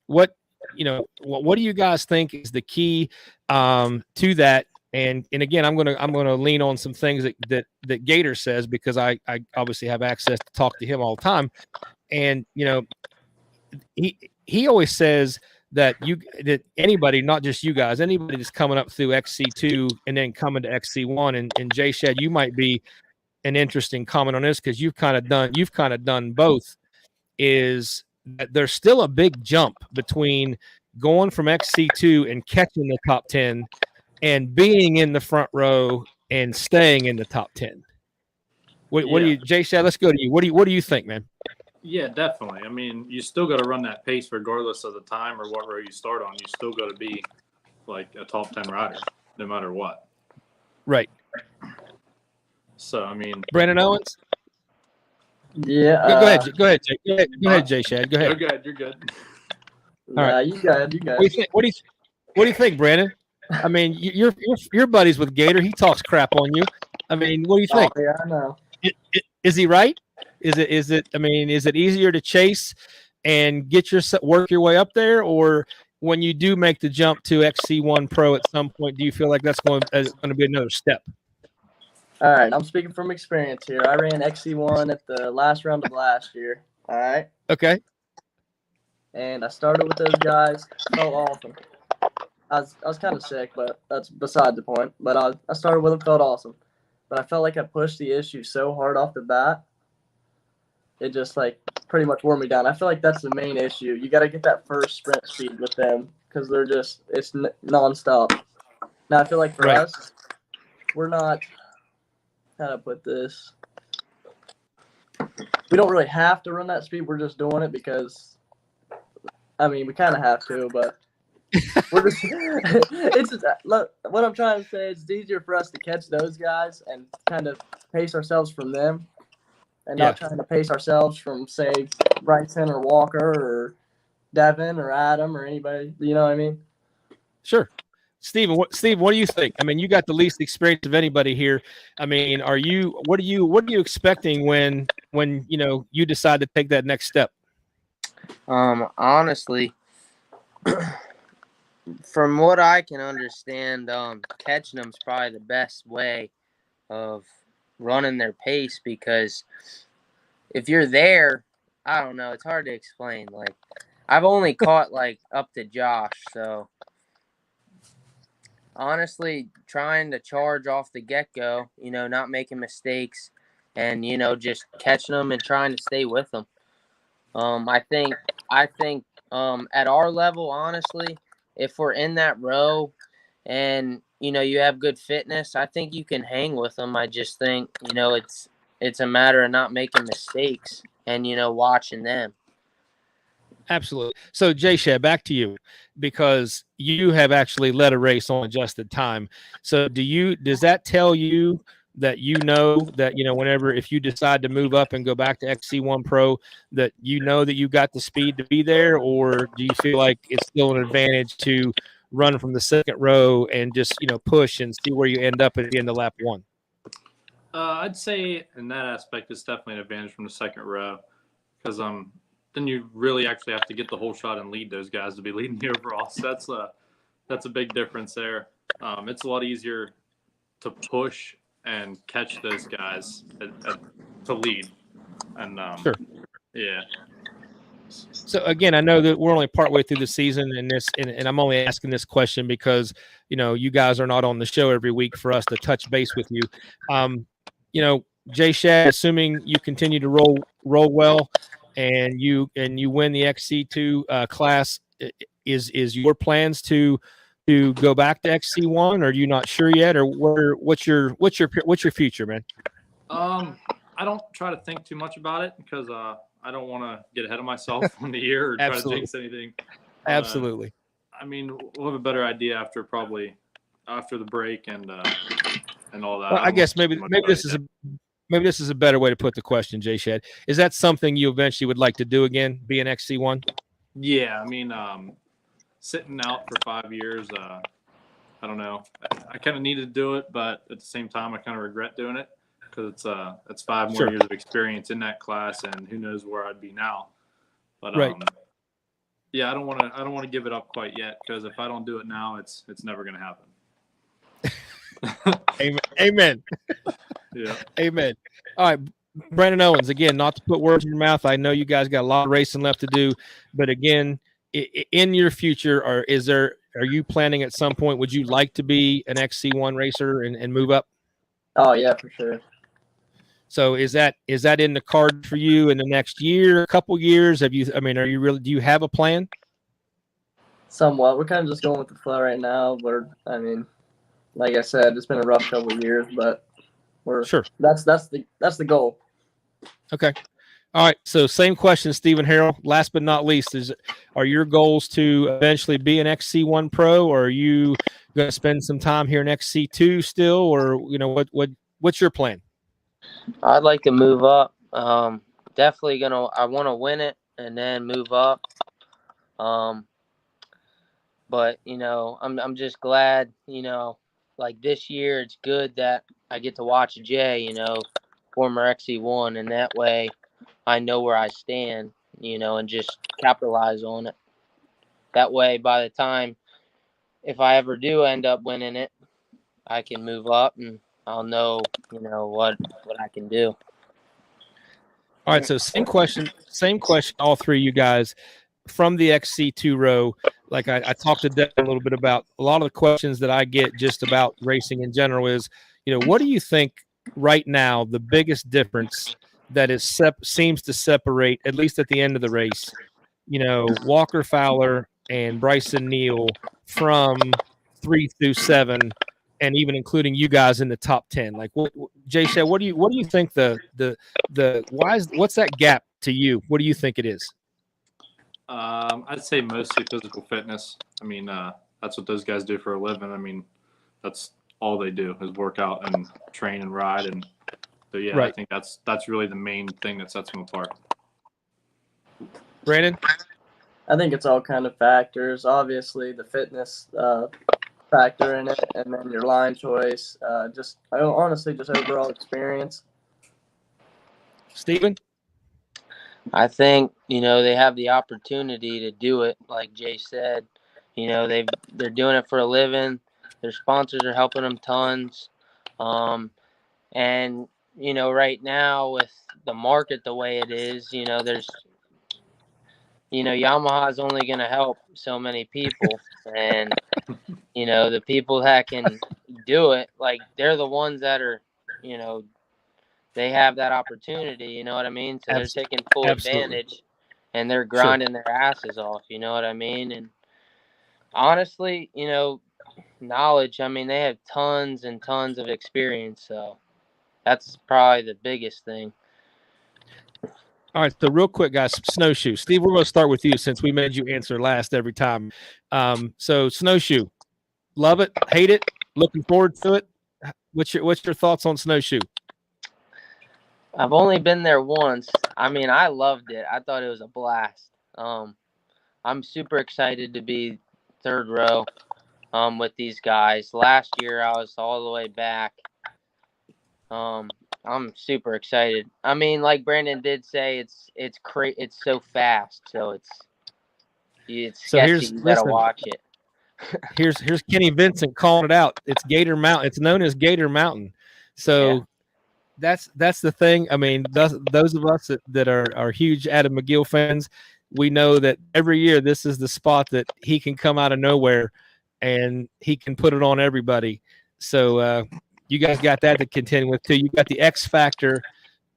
What do you guys think is the key to that? And again, I'm gonna lean on some things that Gator says, because I obviously have access to talk to him all the time. And he always says that anybody, not just you guys, anybody that's coming up through XC2 and then coming to XC1, and Jay Shad, you might be an interesting comment on this, because you've kind of done both, is that there's still a big jump between going from XC2 and catching the top 10 and being in the front row and staying in the top 10. What do you, Jay Shad, let's go to you. What do you think, man? Yeah, definitely. I mean, you still got to run that pace regardless of the time or what row you start on. You still got to be like a top 10 rider, no matter what. Right. So, I mean, Brandon Owens? Yeah. Go ahead, Jay. Go ahead, Jay Shad. Go ahead. You're good. All right. You good. What do you think, Brandon? I mean, you're buddies with Gator. He talks crap on you. I mean, what do you think? Oh, yeah, I know. Is he right? Is it? I mean, is it easier to chase and work your way up there, or when you do make the jump to XC1 Pro at some point, do you feel like that's going to be another step? All right, I'm speaking from experience here. I ran XC1 at the last round of last year. All right. Okay. And I started with those guys. Felt awesome. I was kind of sick, but that's beside the point. But I started with them, felt awesome. But I felt like I pushed the issue so hard off the bat, it just like pretty much wore me down. I feel like that's the main issue. You got to get that first sprint speed with them, because it's nonstop. Now I feel like for us, we're not, how to put this, we don't really have to run that speed. We're just doing it because, I mean, we kind of have to, but we're just, it's just, look, what I'm trying to say is it's easier for us to catch those guys and kind of pace ourselves from them, and not trying to pace ourselves from, say, Bryson or Walker or Devin or Adam or anybody. You know what I mean? Sure. Steven, what do you think? I mean, you got the least experience of anybody here. I mean, what are you expecting when you decide to take that next step? Honestly, from what I can understand, catching them is probably the best way of running their pace, because if you're there, I don't know, it's hard to explain. Like, I've only caught like up to Josh, so honestly, trying to charge off the get-go, not making mistakes, and just catching them and trying to stay with them. I think at our level, honestly, if we're in that row and, you have good fitness, I think you can hang with them. I just think, it's a matter of not making mistakes and, watching them. Absolutely. So, Jay Shed, back to you, because you have actually led a race on adjusted time. So, does that tell you that that whenever if you decide to move up and go back to XC1 Pro, that that you got the speed to be there, or do you feel like it's still an advantage to run from the second row and just push and see where you end up at the end of lap one? I'd say in that aspect, it's definitely an advantage from the second row, because then you really actually have to get the whole shot and lead those guys to be leading the overall. So that's a big difference there. It's a lot easier to push and catch those guys to lead. And sure. Yeah. So again, I know that we're only partway through the season, and I'm only asking this question because you guys are not on the show every week for us to touch base with you. Jay Shad, assuming you continue to roll well, and you win the XC2 class, is your plans to go back to XC1? Or are you not sure yet, or what's your future, man? I don't try to think too much about it, because I don't want to get ahead of myself on the year or try to jinx anything. Absolutely. I mean, we'll have a better idea after the break and all that. Well, I guess maybe this is a better way to put the question, Jay Shed. Is that something you eventually would like to do again, be an XC1? Yeah, I mean, sitting out for 5 years, I don't know. I kind of needed to do it, but at the same time, I kind of regret doing it, because it's 5 more years of experience in that class, and who knows where I'd be now. But right. Yeah, I don't want to give it up quite yet, because if I don't do it now, it's never going to happen. Amen. Yeah. Amen. All right, Brandon Owens, again, not to put words in your mouth, I know you guys got a lot of racing left to do, but again, in your future, are you planning at some point, would you like to be an XC1 racer and move up? Oh yeah, for sure. So is that in the card for you in the next year, a couple years? Do you have a plan? Somewhat. We're kind of just going with the flow right now. Like I said, it's been a rough couple of years, but sure. That's the goal. Okay. All right. So same question, Stephen Harrell. Last but not least, are your goals to eventually be an XC1 Pro, or are you going to spend some time here in XC2 still, or what's your plan? I'd like to move up. Definitely I want to win it and then move up. But I'm just glad, like this year, it's good that I get to watch Jay, former XC1, and that way I know where I stand, and just capitalize on it. That way, by the time, if I ever do end up winning it, I can move up and I'll know, what I can do. All right. So same question, all three of you guys from the XC2 row. Like I talked to Devin a little bit about a lot of the questions that I get just about racing in general is, what do you think right now the biggest difference that seems to separate, at least at the end of the race, Walker Fowler and Bryson Neal from 3 through 7, and even including you guys in the top 10? Like, Jay Shea, what do you think what's that gap to you? What do you think it is? I'd say mostly physical fitness. I mean, that's what those guys do for a living. I mean, that's all they do is work out and train and ride. And so, yeah, right. I think that's really the main thing that sets them apart. Brandon? I think it's all kind of factors. Obviously, the fitness factor in it, and then your line choice. Just overall experience. Stephen? I think, they have the opportunity to do it. Like Jay said, they're doing it for a living. Their sponsors are helping them tons. And, right now with the market the way it is, there's, Yamaha is only going to help so many people. And, the people that can do it, like they're the ones that are, they have that opportunity, you know what I mean? So they're taking full advantage, and they're grinding their asses off, you know what I mean? And honestly, knowledge. I mean, they have tons and tons of experience, so that's probably the biggest thing. All right, so real quick, guys, snowshoe. Steve, we're going to start with you since we made you answer last every time. So snowshoe, love it, hate it, looking forward to it. What's your thoughts on snowshoe? I've only been there once. I mean, I loved it. I thought it was a blast. I'm super excited to be third row with these guys. Last year, I was all the way back. I'm super excited. I mean, like Brandon did say, it's so fast, so it's So sketchy. You gotta watch it. Here's Kenny Vincent calling it out. It's Gator Mountain. It's known as Gator Mountain. So that's the thing. I mean, those of us that are huge Adam McGill fans, we know that every year this is the spot that he can come out of nowhere and he can put it on everybody. So you guys got that to contend with too. You got the X factor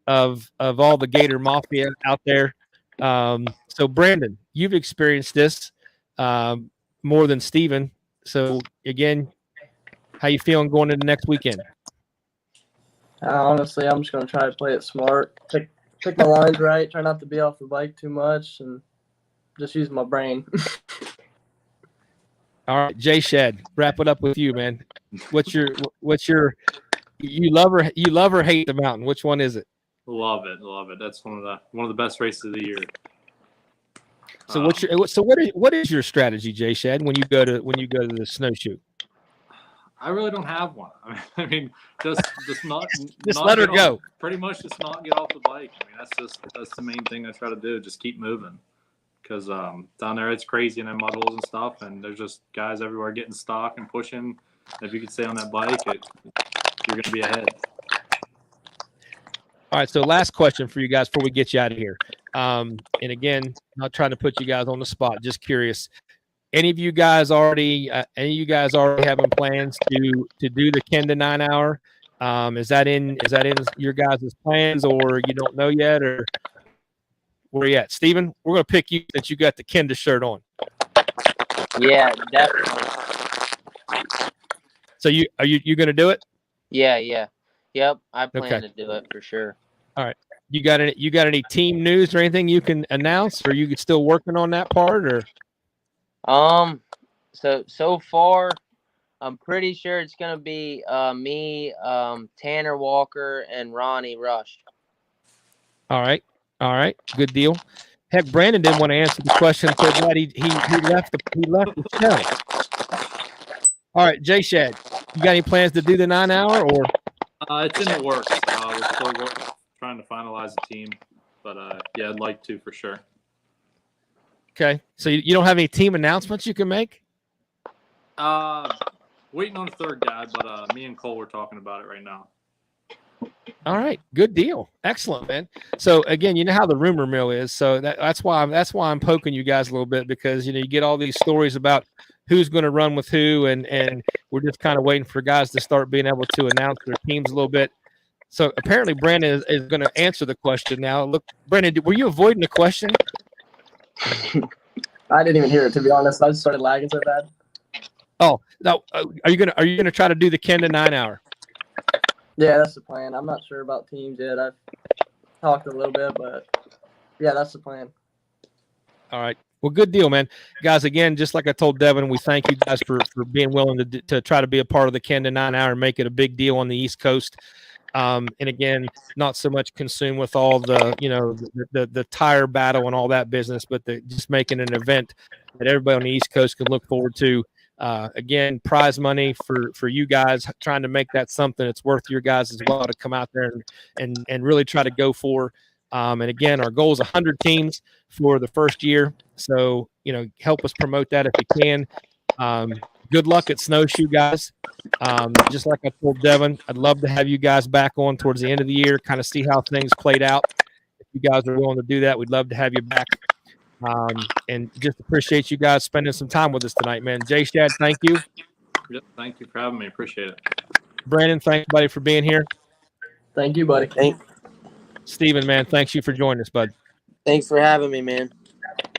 of all the Gator Mafia out there. So Brandon, you've experienced this more than Steven. So again, how you feeling going into next weekend? Honestly, I'm just gonna try to play it smart, pick my lines right, try not to be off the bike too much, and just use my brain. All right, Jay Shad, wrap it up with you, man. What's your you love or hate the mountain? Which one is it? Love it. That's one of the best races of the year. So what is your strategy, Jay Shad, when you go to the snowshoe? I really don't have one. I mean, just not Just not let her get go. off- Pretty much, just not get off the bike. I mean, that's the main thing I try to do. Just keep moving, because down there it's crazy and then mud holes and stuff, and there's just guys everywhere getting stock and pushing. If you could stay on that bike, you're gonna be ahead. All right, so last question for you guys before we get you out of here. And again, not trying to put you guys on the spot, just curious. Any of you guys already having plans to do the Kenda 9 hour? Is that in your guys' plans, or you don't know yet, or where you at? Steven, we're gonna pick you since you got the Kenda shirt on. Yeah, definitely. So are you gonna do it? Yeah. Yep, I plan to do it for sure. All right. You got any team news or anything you can announce, or you still working on that part, or? So far, I'm pretty sure it's gonna be me, Tanner Walker, and Ronnie Rush. All right, good deal. Heck, Brandon didn't want to answer the question, so glad he left the show. All right, Jay Shad, you got any plans to do the 9 hour, or? It's in the works. We're still trying to finalize the team, but yeah, I'd like to for sure. Okay, so you don't have any team announcements you can make? Waiting on a third guy, but me and Cole were talking about it right now. All right, good deal, excellent, man. So again, you know how the rumor mill is, so that's why I'm poking you guys a little bit, because you get all these stories about who's going to run with who, and we're just kind of waiting for guys to start being able to announce their teams a little bit. So apparently Brandon is going to answer the question now. Look, Brandon, were you avoiding the question? I didn't even hear it, to be honest. I just started lagging so bad. Oh no! Are you gonna try to do the Kenda 9 hour? Yeah, that's the plan. I'm not sure about teams yet. I've talked a little bit, but yeah, that's the plan. All right. Well, good deal, man. Guys, again, just like I told Devin, we thank you guys for being willing to try to be a part of the Kenda 9 hour and make it a big deal on the East Coast. And again, not so much consumed with all the the tire battle and all that business, but just making an event that everybody on the East Coast can look forward to. Again, prize money for you guys, trying to make that something that's worth your guys as well to come out there and really try to go for. And again, our goal is 100 teams for the first year. So, help us promote that if you can. Good luck at Snowshoe, guys. Just like I told Devin, I'd love to have you guys back on towards the end of the year, kind of see how things played out. If you guys are willing to do that, we'd love to have you back. And just appreciate you guys spending some time with us tonight, man. Jay Shad, thank you. Yep, thank you for having me. Appreciate it. Brandon, thanks, buddy, for being here. Thank you, buddy. Thanks Steven, man, thanks you for joining us, bud. for having me, man.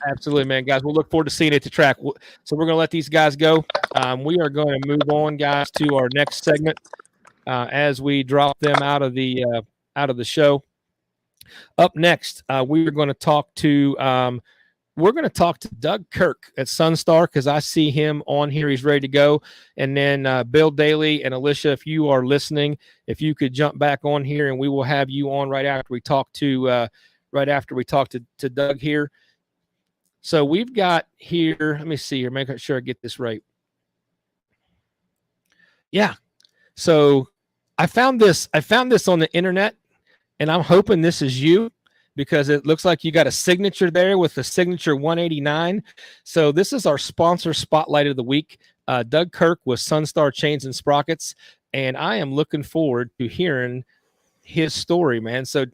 Absolutely, man, guys. We'll look forward to seeing it at the track. So we're going to let these guys go. We are going to move on, guys, to our next segment as we drop them out of the show. Up next, we're going to talk to Doug Kirk at Sunstar, because I see him on here. He's ready to go. And then Bill Daly and Alicia, if you are listening, if you could jump back on here, and we will have you on right after we talk to Doug here. So we've got here, let me see here, make sure I get this right. Yeah. So I found this on the internet, and I'm hoping this is you, because it looks like you got a signature there with the signature 189. So this is our sponsor spotlight of the week, Doug Kirk with Sunstar Chains and Sprockets. And I am looking forward to hearing his story, man. So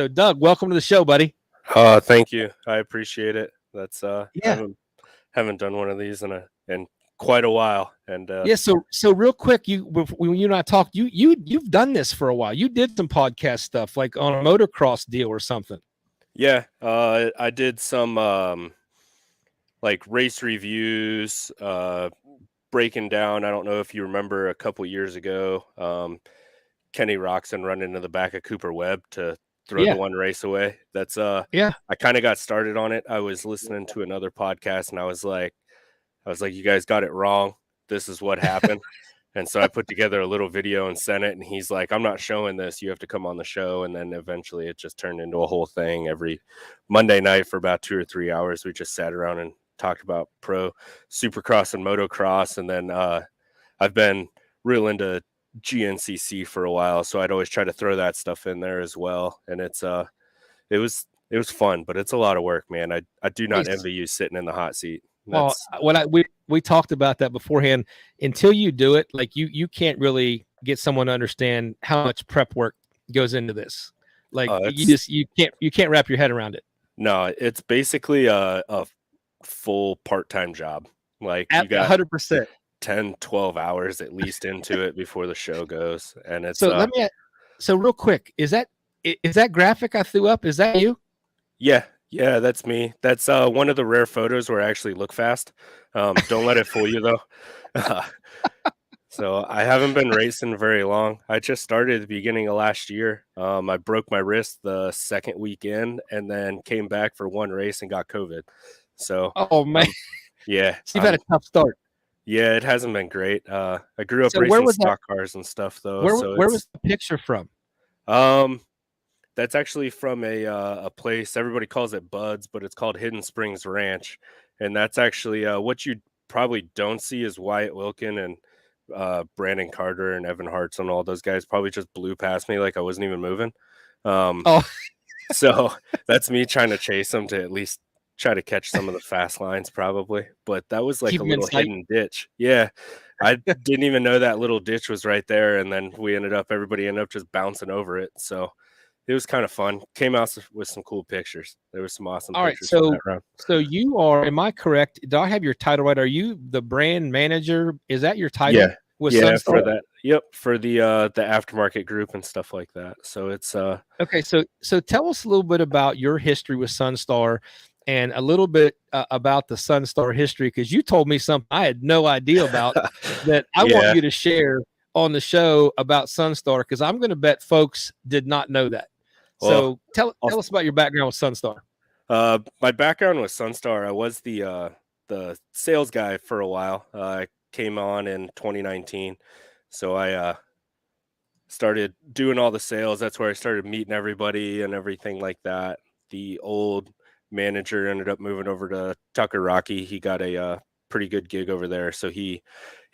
Doug, welcome to the show, buddy. Thank you. I appreciate it. That's haven't done one of these in quite a while. And so real quick, when you and I talked, you've done this for a while. You did some podcast stuff, like on a motocross deal or something. Yeah, I did some like race reviews, breaking down. I don't know if you remember a couple years ago, Kenny Roxon running into the back of Cooper Webb to throw the one race away. That's I kind of got started on it. I was listening to another podcast, and I was like, you guys got it wrong. This is what happened. And so I put together a little video and sent it, and he's like, I'm not showing this. You have to come on the show. And then eventually it just turned into a whole thing. Every Monday night for about 2 or 3 hours, we just sat around and talked about pro supercross and motocross. And then I've been real into GNCC for a while, so I'd always try to throw that stuff in there as well. And it was fun, but it's a lot of work, man. I do not envy you sitting in the hot seat. We talked about that beforehand. Until you do it, like you can't really get someone to understand how much prep work goes into this. Like you can't wrap your head around it. No, it's basically a full part-time job. Like you got 100%. 10, 12 hours at least into it before the show goes. And it's so real quick, is that graphic I threw up? Is that you? Yeah, that's me. That's one of the rare photos where I actually look fast. Don't let it fool you though. So I haven't been racing very long. I just started at the beginning of last year. I broke my wrist the second weekend, and then came back for one race and got COVID. So man. Yeah. So you've had a tough start. Yeah, it hasn't been great. I grew up racing stock cars and stuff though. Where was the picture from? That's actually from a place, everybody calls it Buds, but it's called Hidden Springs Ranch. And that's actually what you probably don't see is Wyatt Wilkin and Brandon Carter and Evan Hartz and all those guys probably just blew past me like I wasn't even moving. So that's me trying to chase them to at least try to catch some of the fast lines probably. But that was like a little hidden ditch. Yeah. I didn't even know that little ditch was right there. And then everybody ended up just bouncing over it. So it was kind of fun. Came out with some cool pictures. There were some awesome pictures. All right, so you are, am I correct? Do I have your title right? Are you the brand manager? Is that your title? Yeah, for that. Yep, for the aftermarket group and stuff like that. So it's okay. So tell us a little bit about your history with Sunstar, and a little bit about the Sunstar history, because you told me something I had no idea about that I want you to share on the show about Sunstar, because I'm going to bet folks did not know that. So tell us about your background with Sunstar. My background with Sunstar, I was the sales guy for a while. I came on in 2019, so I started doing all the sales. That's where I started meeting everybody and everything like that. The old manager ended up moving over to Tucker Rocky. He got a pretty good gig over there, so he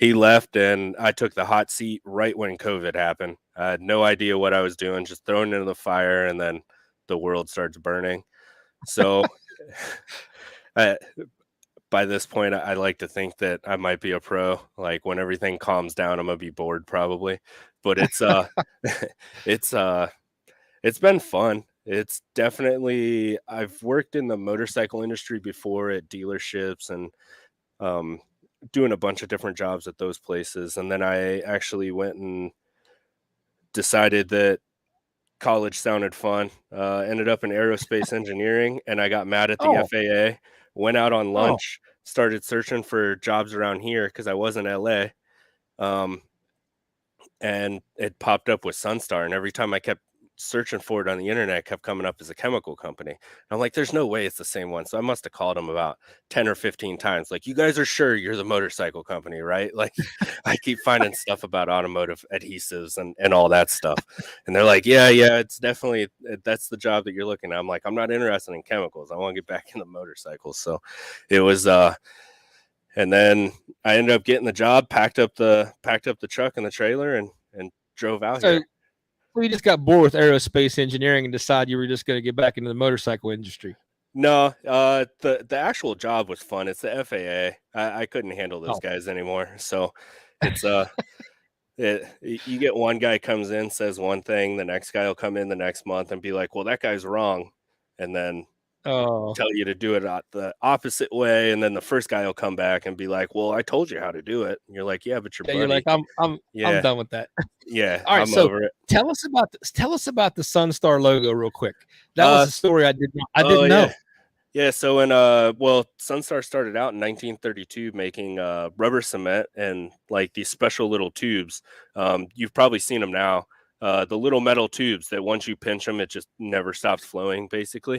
left, and I took the hot seat right when COVID happened. I had no idea what I was doing, just thrown into the fire, and then the world starts burning. So by this point, I like to think that I might be a pro. Like when everything calms down, I'm gonna be bored probably. But it's it's been fun. It's definitely, I've worked in the motorcycle industry before at dealerships and doing a bunch of different jobs at those places. And then I actually went and decided that college sounded fun. Ended up in aerospace engineering, and I got mad at the FAA went out on lunch, started searching for jobs around here because I was in LA. And it popped up with Sunstar, and every time I kept searching for it on the internet, it kept coming up as a chemical company. And I'm like, there's no way it's the same one. So I must have called them about 10 or 15 times. Like, you guys are sure you're the motorcycle company, right? Like, I keep finding stuff about automotive adhesives and all that stuff. And they're like, yeah, it's definitely, that's the job that you're looking at. I'm like, I'm not interested in chemicals. I want to get back into motorcycles. So it was, and then I ended up getting the job, packed up the truck and the trailer and drove out here. So you just got bored with aerospace engineering and decided you were just going to get back into the motorcycle industry? No, the actual job was fun. It's the FAA. I couldn't handle those guys anymore. So it's you get one guy comes in, says one thing, the next guy will come in the next month and be like, well, that guy's wrong, and then tell you to do it the opposite way, and then the first guy will come back and be like, well, I told you how to do it. And you're like, yeah, but you're like, I'm done with that. Yeah. All right, I'm so over it. tell us about the Sunstar logo real quick. That was a story I didn't know. Yeah, so in Sunstar started out in 1932 making rubber cement and like these special little tubes. You've probably seen them now. The little metal tubes that once you pinch them, it just never stops flowing, basically.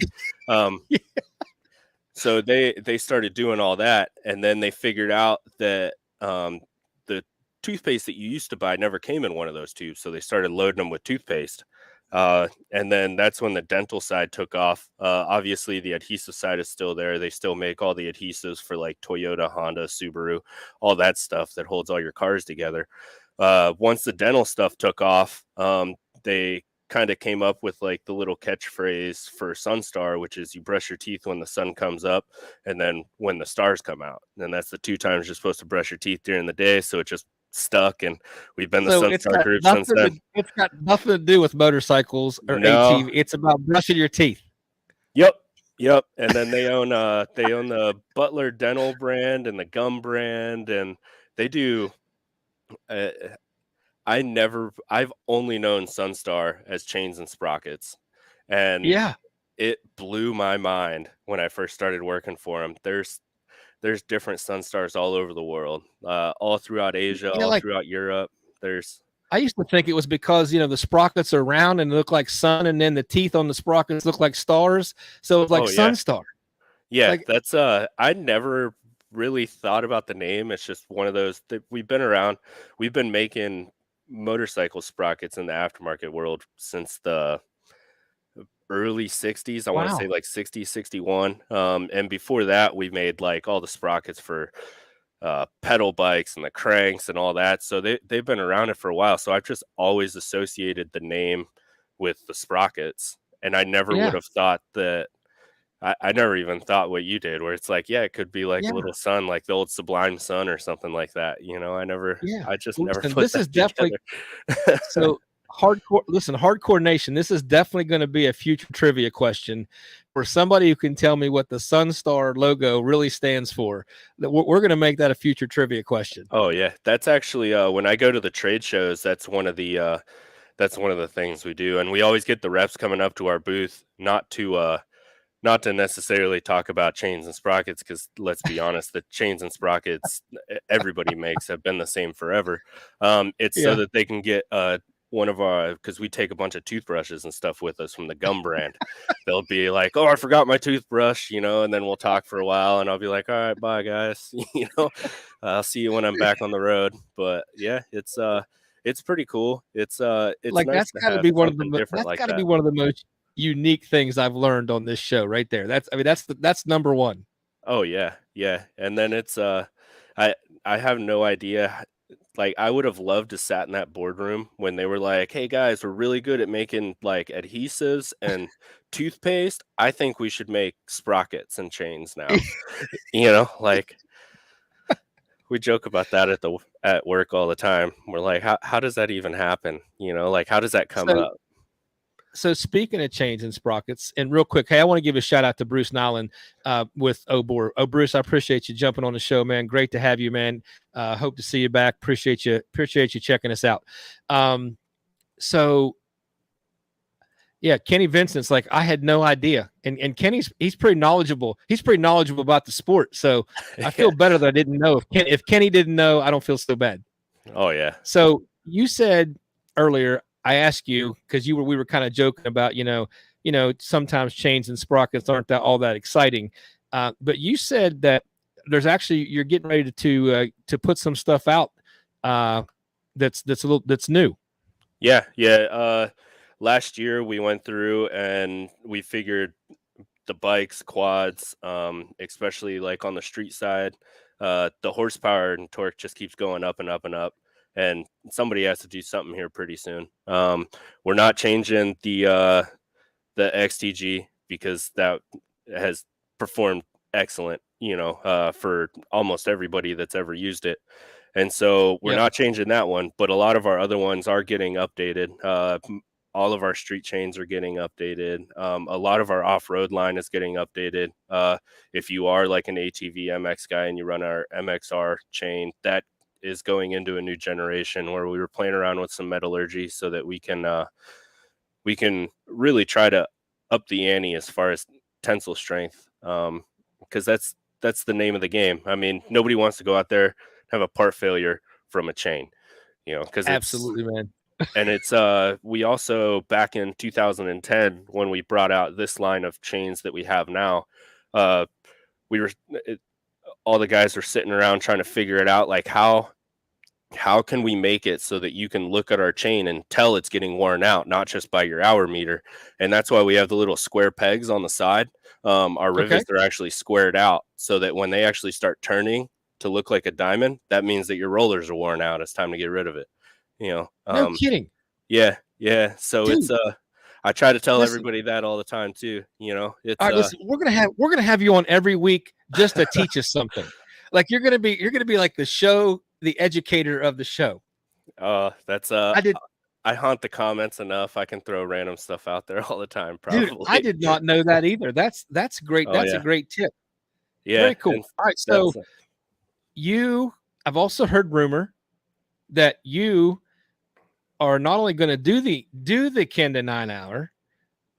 So they started doing all that, and then they figured out that the toothpaste that you used to buy never came in one of those tubes, so they started loading them with toothpaste. And then that's when the dental side took off. Obviously, the adhesive side is still there. They still make all the adhesives for like Toyota, Honda, Subaru, all that stuff that holds all your cars together. Once the dental stuff took off, they kind of came up with like the little catchphrase for Sunstar, which is you brush your teeth when the sun comes up and then when the stars come out. And that's the 2 times you're supposed to brush your teeth during the day. So it just stuck, and we've been the Sunstar group since then. It's got nothing to do with motorcycles or ATV. It's about brushing your teeth. Yep. And then they own the Butler Dental brand and the Gum brand, and they do I've only known Sunstar as chains and sprockets, and it blew my mind when I first started working for them. There's different Sunstars all over the world, all throughout Asia, throughout Europe. I used to think it was because, the sprockets are round and look like sun, and then the teeth on the sprockets look like stars. So it's like Sunstar. Yeah, that's I never really thought about the name. It's just one of those that we've been around. We've been making motorcycle sprockets in the aftermarket world since the early 60s. I want to say like 60, 61. And before that, we made like all the sprockets for pedal bikes and the cranks and all that. So they've been around it for a while. So I've just always associated the name with the sprockets. And I never would have thought that. I never even thought what you did, where it's like, it could be like a little sun, like the old Sublime Sun or something like that. I just never put this is definitely so hardcore. Listen, Hardcore Nation, this is definitely going to be a future trivia question for somebody who can tell me what the Sunstar logo really stands for. We're going to make that a future trivia question. Oh yeah, that's actually when I go to the trade shows, that's one of the things we do, and we always get the reps coming up to our booth, not to necessarily talk about chains and sprockets, because let's be honest, the chains and sprockets everybody makes have been the same forever. It's so that they can get one of our, because we take a bunch of toothbrushes and stuff with us from the Gum brand. They'll be like, oh, I forgot my toothbrush, and then we'll talk for a while, and I'll be like, all right, bye guys. I'll see you when I'm back on the road. But yeah, it's pretty cool. It's like, nice that's got to be one of the most unique things I've learned on this show right there. That's number one. Oh yeah. And then it's I have no idea. Like, I would have loved to sat in that boardroom when they were like, hey guys, we're really good at making like adhesives and toothpaste. I think we should make sprockets and chains now. Like, we joke about that at work all the time. We're like, how does that even happen? Like, how does that come up? So speaking of chains and sprockets, and real quick, hey, I want to give a shout out to Bruce Nyland with Obor. Oh, Bruce, I appreciate you jumping on the show, man. Great to have you, man. Hope to see you back. Appreciate you checking us out. So Yeah, Kenny Vincent's like, I had no idea. And Kenny's he's pretty knowledgeable. He's pretty knowledgeable about the sport. So I feel better that I didn't know. If Kenny didn't know, I don't feel so bad. Oh yeah. So you said earlier, I asked you because we were kind of joking about, sometimes chains and sprockets aren't all that exciting. But you said that there's actually you're getting ready to put some stuff out that's new. Yeah. Last year we went through and we figured the bikes, quads, especially like on the street side, the horsepower and torque just keeps going up and up and up. And somebody has to do something here pretty soon. We're not changing the XTG because that has performed excellent, for almost everybody that's ever used it. And so we're not changing that one, but a lot of our other ones are getting updated. All of our street chains are getting updated. A lot of our off-road line is getting updated. If you are like an ATV MX guy and you run our MXR chain, that is going into a new generation where we were playing around with some metallurgy so that we can really try to up the ante as far as tensile strength. Because that's the name of the game. I mean, nobody wants to go out there and have a part failure from a chain, because absolutely, man. And it's we also, back in 2010 when we brought out this line of chains that we have now, all the guys were sitting around trying to figure it out, like how can we make it so that you can look at our chain and tell it's getting worn out, not just by your hour meter. And that's why we have the little square pegs on the side. Our rivets are actually squared out so that when they actually start turning to look like a diamond, that means that your rollers are worn out. It's time to get rid of it. No kidding. Yeah. So dude, it's I try to tell everybody that all the time too. It's all right, listen, we're gonna have you on every week just to teach us something. Like you're gonna be like the educator of the show. That's I haunt the comments enough. I can throw random stuff out there all the time. Probably. Dude, I did not know that either. That's great. That's a great tip. Yeah. Very cool. All right. So I've also heard rumor that you are not only going to do the Kenda 9 hour,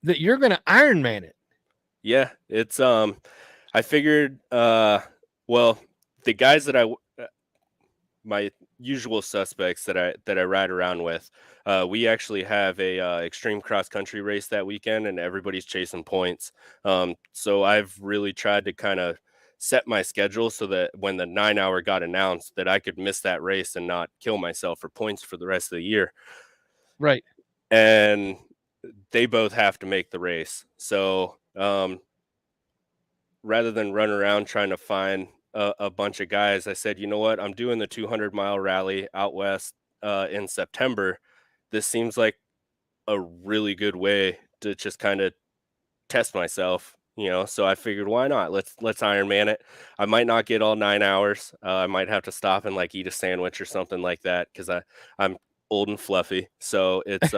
that you're going to Ironman it. Yeah. It's, I figured, well, the guys that my usual suspects that I ride around with, we actually have a extreme cross country race that weekend and everybody's chasing points. So I've really tried to kind of set my schedule so that when the 9 hour got announced that I could miss that race and not kill myself for points for the rest of the year. Right. And they both have to make the race. So rather than run around trying to find a bunch of guys, I said, you know what, I'm doing the 200-mile rally out west in September. This seems like a really good way to just kind of test myself, so I figured, why not? Let's Ironman it. I might not get all 9 hours. I might have to stop and like eat a sandwich or something like that because I'm old and fluffy. So it's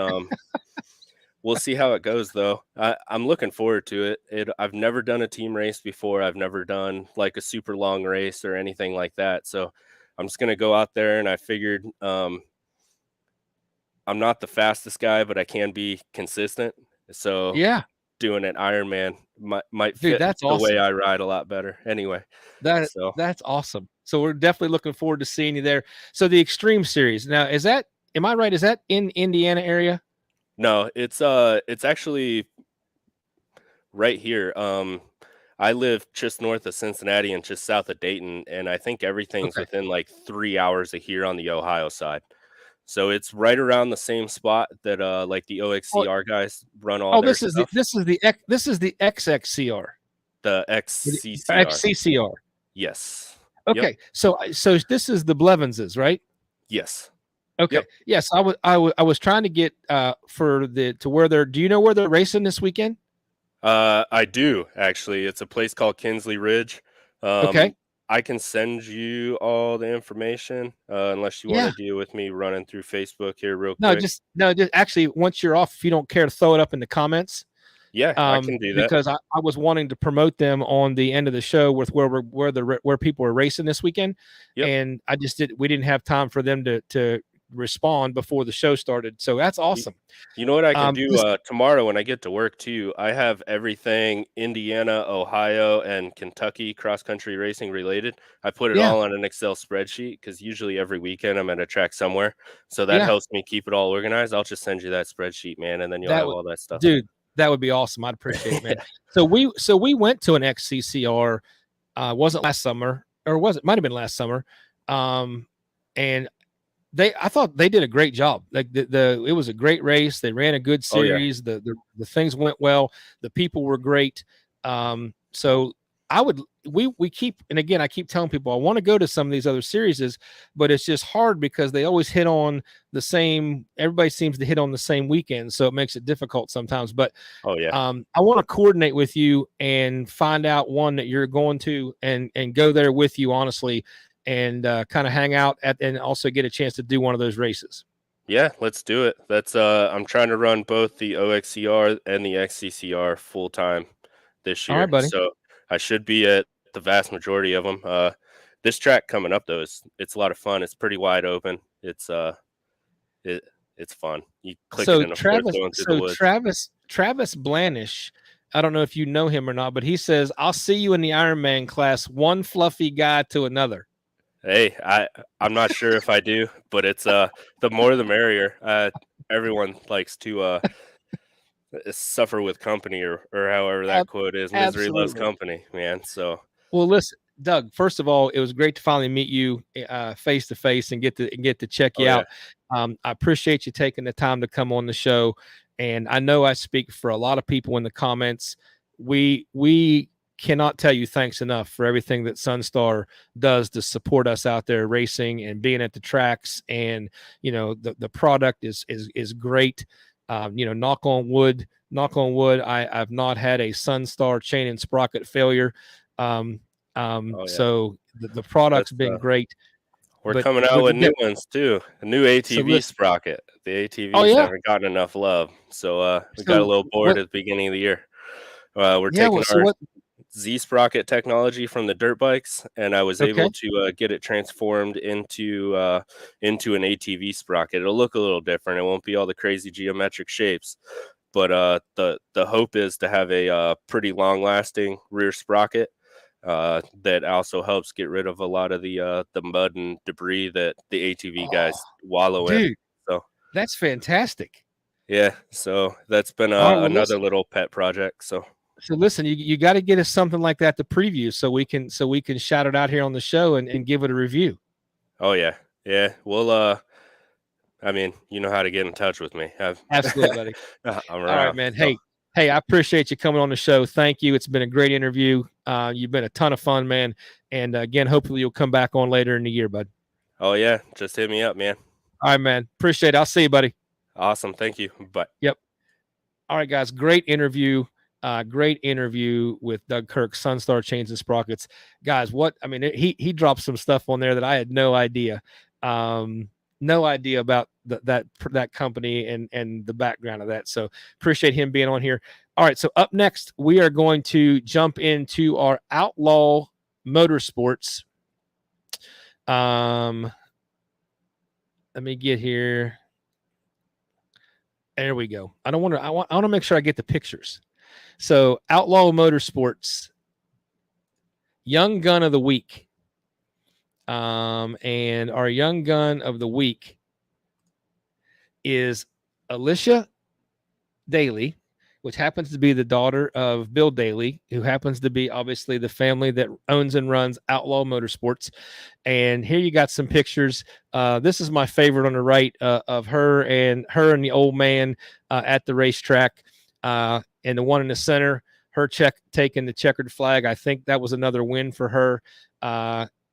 we'll see how it goes though. I'm looking forward to it. I've never done a team race before. I've never done like a super long race or anything like that. So I'm just gonna go out there, and I figured I'm not the fastest guy, but I can be consistent. So yeah, doing an Ironman might fit the way I ride a lot better. Anyway, that's awesome. So we're definitely looking forward to seeing you there. So the Extreme Series now, am I right? Is that in Indiana area? No, it's actually right here. I live just north of Cincinnati and just south of Dayton, and I think everything's within like 3 hours of here on the Ohio side. So it's right around the same spot that like the OXCR guys run all their stuff. This is the XXCR. The XCCR. XCCR. Yes. Okay. Yep. So this is the Blevinses, right? Yes. Okay. Yep. Yes, I was trying to get to where they're. Do you know where they're racing this weekend? I do actually. It's a place called Kinsley Ridge. Okay. I can send you all the information unless you want to deal with me running through Facebook here real quick. Just actually, once you're off, if you don't care to throw it up in the comments. Yeah, I can do that because I was wanting to promote them on the end of the show with where people are racing this weekend, and I just we didn't have time for them to respond before the show started. So that's awesome. You know what I can do Listen- tomorrow when I get to work too? I have everything Indiana, Ohio, and Kentucky cross-country racing related. I put it Yeah. all on an Excel spreadsheet because usually every weekend I'm at a track somewhere. So that Yeah. helps me keep it all organized. I'll just send you that spreadsheet, man, and then you'll That have would- all that stuff. Dude, that would be awesome. I'd appreciate it, man. So we went to an XCCR, wasn't last summer, or was it? Might have been last summer. And I thought they did a great job. Like it was a great race. They ran a good Oh, yeah. series. The things went well. The people were great. So we keep, and again, I keep telling people I want to go to some of these other series, but it's just hard because they always hit on the same. Everybody seems to hit on the same weekend, so it makes it difficult sometimes. But Oh yeah. I want to coordinate with you and find out one that you're going to and go there with you, honestly, and kind of hang out and also get a chance to do one of those races. Yeah, let's do it. That's I'm trying to run both the OXCR and the XCCR full time this All year. right, buddy. So I should be at the vast majority of them. This track coming up though it's a lot of fun. It's pretty wide open. It's fun. You click it in a fourth going through the woods. Travis Blanish, I don't know if you know him or not, but he says, "I'll see you in the Ironman class, one fluffy guy to another." Hey, I'm not sure if I do, but it's the more the merrier. Everyone likes to suffer with company or however that quote is. Misery loves Absolutely. company, man. So Well, listen, Doug, first of all, it was great to finally meet you face to face and get to check you out. I appreciate you taking the time to come on the show. And I know I speak for a lot of people in the comments. We cannot tell you thanks enough for everything that Sunstar does to support us out there racing and being at the tracks. And, you know, the product is great. You know, knock on wood, I've not had a Sunstar chain and sprocket failure. So the product's been great. We're coming out with new ones too. A new ATV sprocket. The ATVs haven't gotten enough love. So we got a little bored at the beginning of the year. We're taking our Z sprocket technology from the dirt bikes, and I was able to get it transformed into an ATV sprocket. It'll look a little different. It won't be all the crazy geometric shapes, but the hope is to have a pretty long lasting rear sprocket that also helps get rid of a lot of the mud and debris that the ATV guys wallow in. So that's fantastic. Yeah, so that's been another little pet project. So listen, you got to get us something like that to preview so we can shout it out here on the show and give it a review. Oh yeah. Well, I mean, you know how to get in touch with me. Absolutely, buddy. I'm around. All right, man. So. Hey, I appreciate you coming on the show. Thank you. It's been a great interview. You've been a ton of fun, man. And again, hopefully you'll come back on later in the year, bud. Oh yeah, just hit me up, man. All right, man. Appreciate it. I'll see you, buddy. Awesome. Thank you. Bye. Yep. All right, guys. Great interview. Great interview with Doug Kirk, Sunstar Chains and Sprockets. Guys, he dropped some stuff on there that I had no idea. No idea about that company and the background of that. So appreciate him being on here. All right. So up next, we are going to jump into our Outlaw Motorsports. Let me get here. There we go. I want to make sure I get the pictures. So Outlaw Motorsports, Young Gun of the Week. And our Young Gun of the Week is Alicia Daly, which happens to be the daughter of Bill Daly, who happens to be obviously the family that owns and runs Outlaw Motorsports. And here you got some pictures. This is my favorite on the right of her and the old man at the racetrack. And the one in the center, her taking the checkered flag. I think that was another win for her.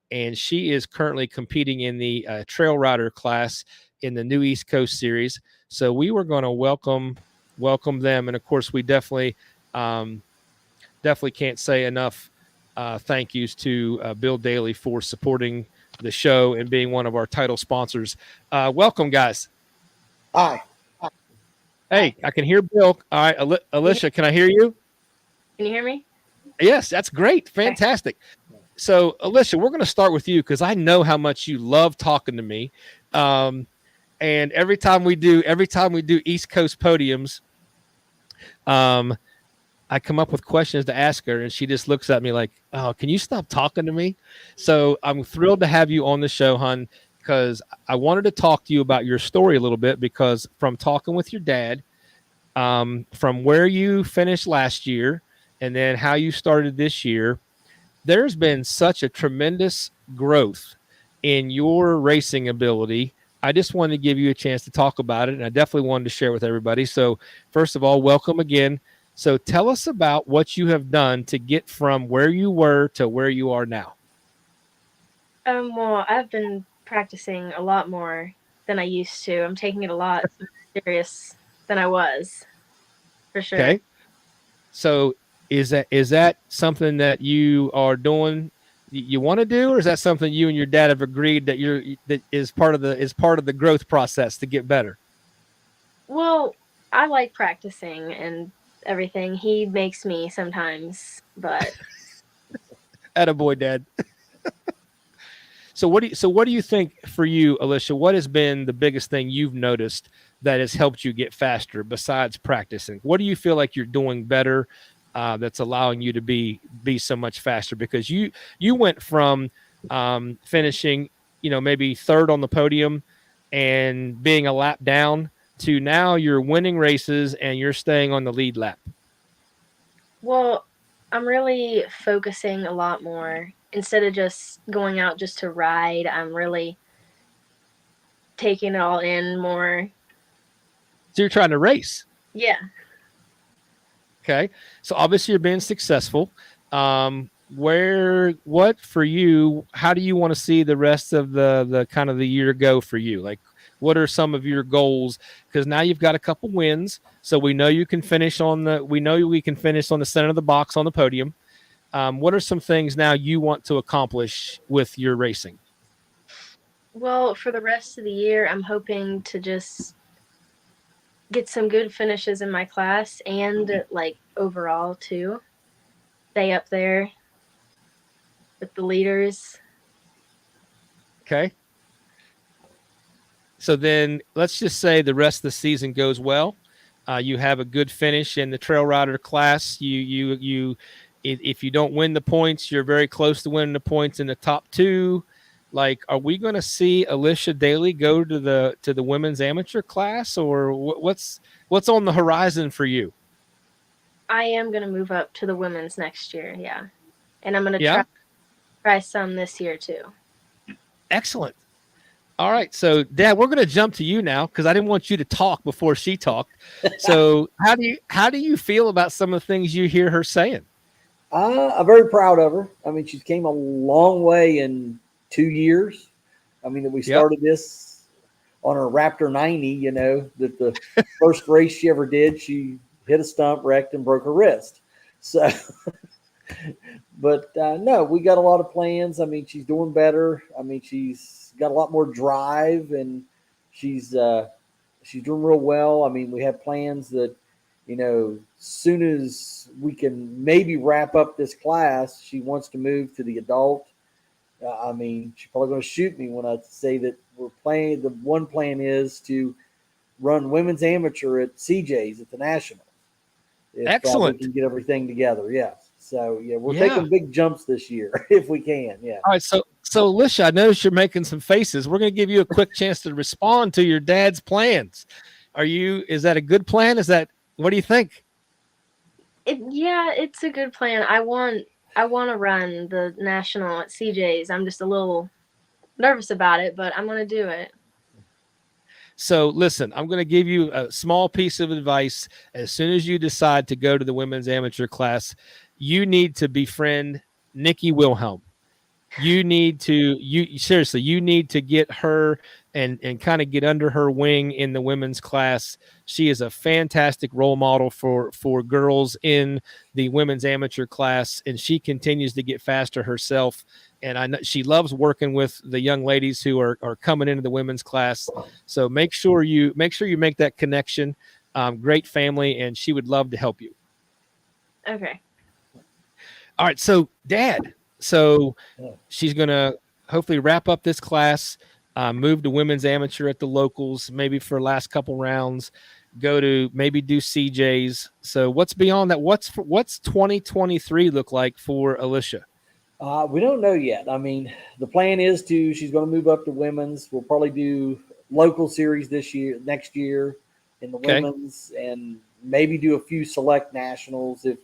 And she is currently competing in the trail rider class in the new East Coast Series. So we were going to welcome them. And of course, we definitely can't say enough thank yous to Bill Daly for supporting the show and being one of our title sponsors. Welcome, guys. Hi. Hey, I can hear Bill. All right, Alicia, can I hear you? Can you hear me? Yes, that's great. Fantastic. So, Alicia, we're going to start with you because I know how much you love talking to me. And every time we do East Coast podiums, I come up with questions to ask her, and she just looks at me like, "Oh, can you stop talking to me?" So I'm thrilled to have you on the show, hon, because I wanted to talk to you about your story a little bit, because from talking with your dad, from where you finished last year and then how you started this year, there's been such a tremendous growth in your racing ability. I just wanted to give you a chance to talk about it, and I definitely wanted to share with everybody. So first of all, welcome again. So tell us about what you have done to get from where you were to where you are now. Well, I've been practicing a lot more than I used to. I'm taking it a lot more serious than I was, for sure. Okay. So is that something that you are doing, you want to do, or is that something you and your dad have agreed that is part of the growth process to get better? Well, I like practicing and everything. He makes me sometimes, but Attaboy, Dad. So what do you think for you, Alicia? What has been the biggest thing you've noticed that has helped you get faster besides practicing? What do you feel like you're doing better that's allowing you to be so much faster? Because you went from finishing, maybe third on the podium and being a lap down to now you're winning races and you're staying on the lead lap. well, I'm really focusing a lot more. Instead of just going out just to ride, I'm really taking it all in more. So you're trying to race. Yeah. Okay. So obviously you're being successful. What for you, how do you want to see the rest of the kind of the year go for you? Like, what are some of your goals? Because now you've got a couple wins. So we know we can finish on the center of the box on the podium. What are some things now you want to accomplish with your racing? Well, for the rest of the year, I'm hoping to just get some good finishes in my class and like overall too. Stay up there with the leaders. Okay. So then let's just say the rest of the season goes well. You have a good finish in the trail rider class. If you don't win the points, you're very close to winning the points in the top two. Like, are we going to see Alicia Daly go to the women's amateur class, or what's on the horizon for you? I am going to move up to the women's next year, yeah. And I'm going to try some this year too. Excellent. All right, so Dad, we're going to jump to you now because I didn't want you to talk before she talked. So how do you feel about some of the things you hear her saying? I'm very proud of her. I mean, she's came a long way in 2 years. I mean, we started this on her Raptor 90, that the first race she ever did, she hit a stump, wrecked, and broke her wrist. So, but no, we got a lot of plans. I mean, she's doing better. I mean, she's got a lot more drive, and she's doing real well. I mean, we have plans that, soon as we can maybe wrap up this class, she wants to move to the adult. I mean, she's probably going to shoot me when I say that we're playing. The one plan is to run women's amateur at CJ's at the Nationals. Excellent. We can get everything together. Yeah. So we're taking big jumps this year if we can. Yeah. All right. So Alicia, I noticed you're making some faces. We're going to give you a quick chance to respond to your dad's plans. Is that a good plan? What do you think? It's a good plan. I want to run the national at CJ's. I'm just a little nervous about it, but I'm going to do it. So listen, I'm going to give you a small piece of advice. As soon as you decide to go to the women's amateur class, you need to befriend Nikki Wilhelm. You need to get her and kind of get under her wing in the women's class. She is a fantastic role model for girls in the women's amateur class, and she continues to get faster herself. And I know she loves working with the young ladies who are coming into the women's class. So make sure you make that connection. Great family, and she would love to help you. Okay. All right. So Dad, she's going to hopefully wrap up this class. move to women's amateur at the locals, maybe for last couple rounds, go to maybe do CJs. So what's beyond that? What's 2023 look like for Alicia? We don't know yet. I mean, the plan is she's going to move up to women's. We'll probably do local series next year in the women's, and maybe do a few select nationals if,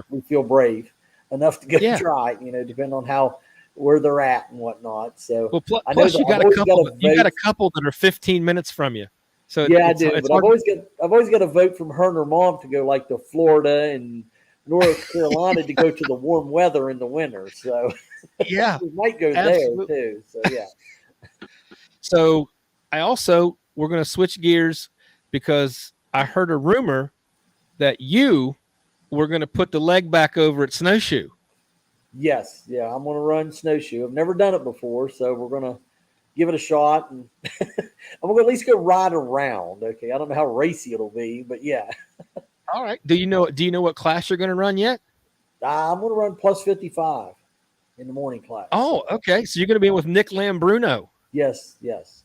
we feel brave enough to go try, depending on where they're at and whatnot. So I know you got a couple that are 15 minutes from you. So yeah, I do. But I've always got a vote from her and her mom to go like to Florida and North Carolina to go to the warm weather in the winter. So yeah, we might go there too. So yeah. So we're going to switch gears because I heard a rumor that you were going to put the leg back over at Snowshoe. Yes. Yeah. I'm going to run Snowshoe. I've never done it before. So we're going to give it a shot, and I'm going to at least go ride around. Okay. I don't know how racy it'll be, but yeah. All right. Do you know what class you're going to run yet? I'm going to run plus 55 in the morning class. Oh, okay. So you're going to be with Nick Lambruno. Yes. Yes.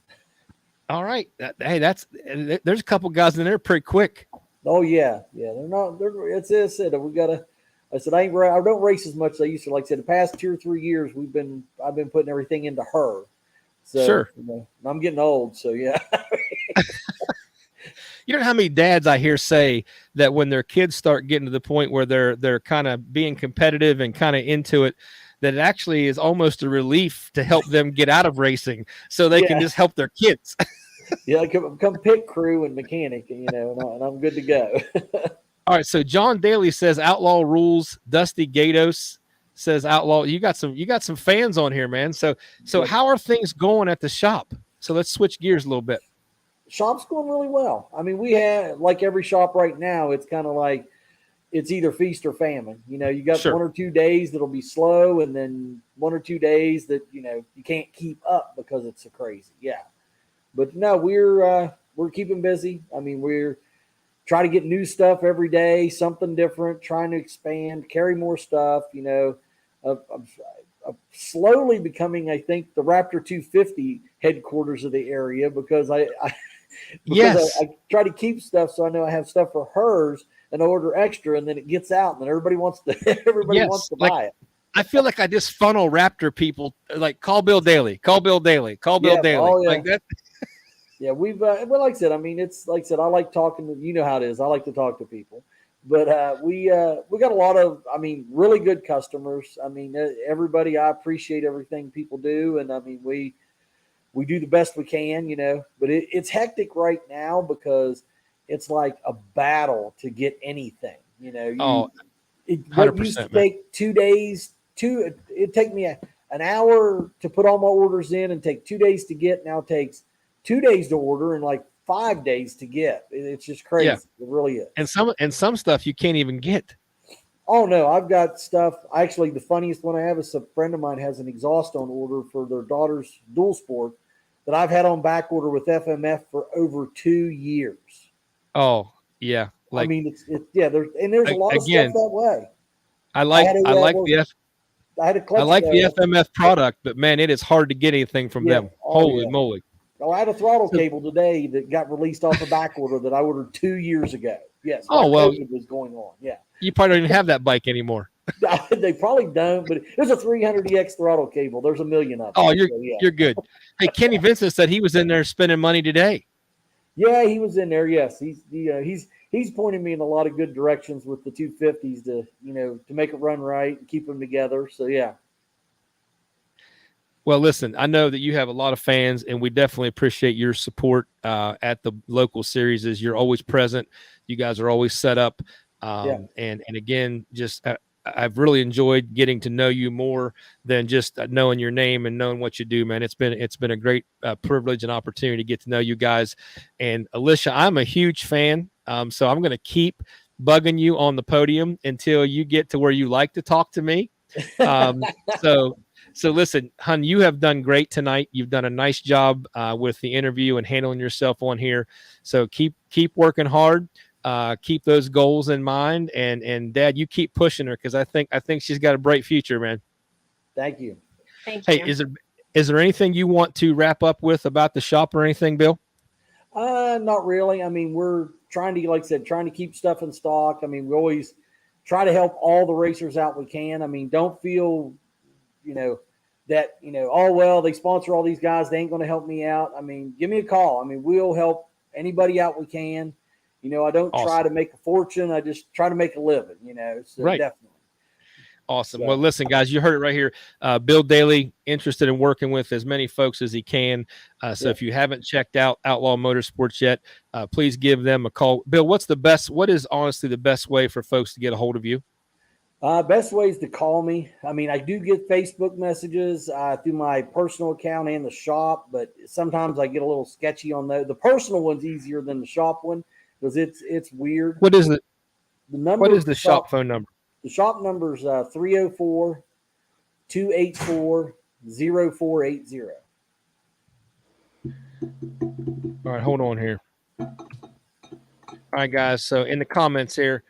All right. There's a couple guys in there pretty quick. Oh yeah. Yeah. It's I said, I don't race as much as I used to. Like I said, the past 2 or 3 years, I've been putting everything into her. So, sure. I'm getting old. So yeah. You know how many dads I hear say that when their kids start getting to the point where they're kind of being competitive and kind of into it, that it actually is almost a relief to help them get out of racing so they can just help their kids. Yeah, come pit crew and mechanic, and I'm good to go. All right, so John Daly says Outlaw Rules. Dusty Gatos says Outlaw. You got some fans on here, man. So how are things going at the shop? So let's switch gears a little bit. Shop's going really well. I mean, we have, like every shop right now, it's kind of like it's either feast or famine. You got 1 or 2 days that'll be slow, and then 1 or 2 days that you can't keep up because it's so crazy. Yeah, but no, we're keeping busy. I mean, we're trying to get new stuff every day, something different, trying to expand, carry more stuff. I'm slowly becoming, I think, the Raptor 250 headquarters of the area because I try to keep stuff so I know I have stuff for hers and order extra, and then it gets out, and then everybody wants to buy it. I feel like I just funnel Raptor people, like call Bill Daly, call Bill Daly. Oh, yeah. Like that. Yeah, we've well, like I said, I mean, it's like I said, I like talking to, how it is. I like to talk to people, but we got a lot of, I mean, really good customers. I mean, everybody, I appreciate everything people do, and I mean, we do the best we can, but it's hectic right now because it's like a battle to get anything, It used to take 2 days, it'd take me an hour to put all my orders in and take 2 days to get. Now it takes 2 days to order and like 5 days to get. It's just crazy. Yeah. It really is. And some stuff you can't even get. Oh no, I've got stuff. Actually, the funniest one I have is a friend of mine has an exhaust on order for their daughter's dual sport that I've had on back order with FMF for over 2 years. Oh yeah. I mean, there's a lot of stuff that way. I like the FMF product, but man, it is hard to get anything from them. Holy moly. Oh, I had a throttle cable today that got released off a back order that I ordered 2 years ago. Yes. Oh, well, COVID was going on. Yeah. You probably don't even have that bike anymore. They probably don't, but there's a 300EX throttle cable. There's a million of them. Oh, you're good. Hey, Kenny Vincent said he was in there spending money today. Yeah, he was in there. Yes, he's pointing me in a lot of good directions with the 250s to make it run right and keep them together. So yeah. Well, listen, I know that you have a lot of fans, and we definitely appreciate your support at the local series. As you're always present, you guys are always set up, and again, just I've really enjoyed getting to know you more than just knowing your name and knowing what you do, man. It's been a great privilege and opportunity to get to know you guys. And Alicia, I'm a huge fan, so I'm going to keep bugging you on the podium until you get to where you like to talk to me. So listen, hun, you have done great tonight. You've done a nice job with the interview and handling yourself on here. So keep working hard. Keep those goals in mind, and Dad, you keep pushing her because I think she's got a bright future, man. Thank you. Thank you. Hey, Is there anything you want to wrap up with about the shop or anything, Bill? Not really. I mean, we're trying to, like I said, trying to keep stuff in stock. I mean, we always try to help all the racers out we can. I mean, don't feel, that, oh, well, they sponsor all these guys. They ain't going to help me out. I mean, give me a call. I mean, we'll help anybody out we can. I don't try to make a fortune. I just try to make a living, so right. Definitely. Awesome. Well, listen, guys, you heard it right here. Bill Daly, interested in working with as many folks as he can. So if you haven't checked out Outlaw Motorsports yet, please give them a call. Bill, what is honestly the best way for folks to get a hold of you? Best way is to call me. I mean, I do get Facebook messages through my personal account and the shop, but sometimes I get a little sketchy on those. The personal one's easier than the shop one because it's weird. What is it? The number. What is the shop phone number? The shop number is 304-284-0480. All right, hold on here. All right, guys. So in the comments here,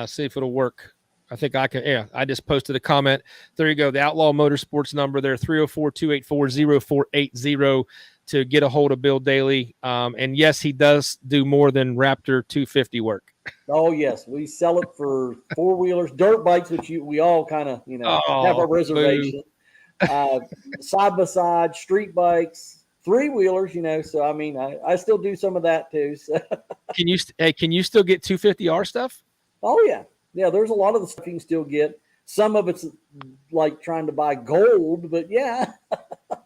see if it'll work. I think I can. Yeah, I just posted a comment. There you go. The Outlaw Motorsports number there, 304-284-0480 to get a hold of Bill Daly. And yes, he does do more than Raptor 250 work. Oh, yes. We sell it for four-wheelers, dirt bikes, which we all kind of, have a reservation. Side-by-side, street bikes, three-wheelers, so, I mean, I still do some of that, too. So. Can you still get 250R stuff? Oh, yeah. Yeah, there's a lot of the stuff you can still get. Some of it's like trying to buy gold, but yeah.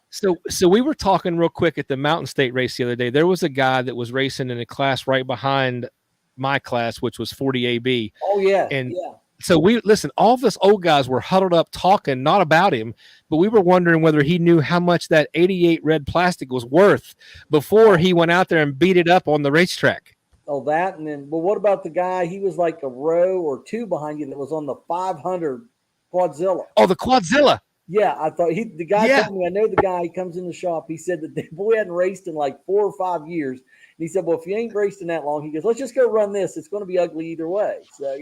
So we were talking real quick at the Mountain State race the other day. There was a guy that was racing in a class right behind my class, which was 40 AB. Oh, yeah. And yeah. So all of us old guys were huddled up talking, not about him, but we were wondering whether he knew how much that 88 red plastic was worth before he went out there and beat it up on the racetrack. Oh, that. And then, what about the guy? He was like a row or two behind you that was on the 500 Quadzilla. Oh, the Quadzilla. Yeah, I thought the guy told me, I know the guy, he comes in the shop. He said that the boy hadn't raced in like 4 or 5 years. And he said, well, if you ain't raced in that long, he goes, let's just go run this. It's going to be ugly either way. So,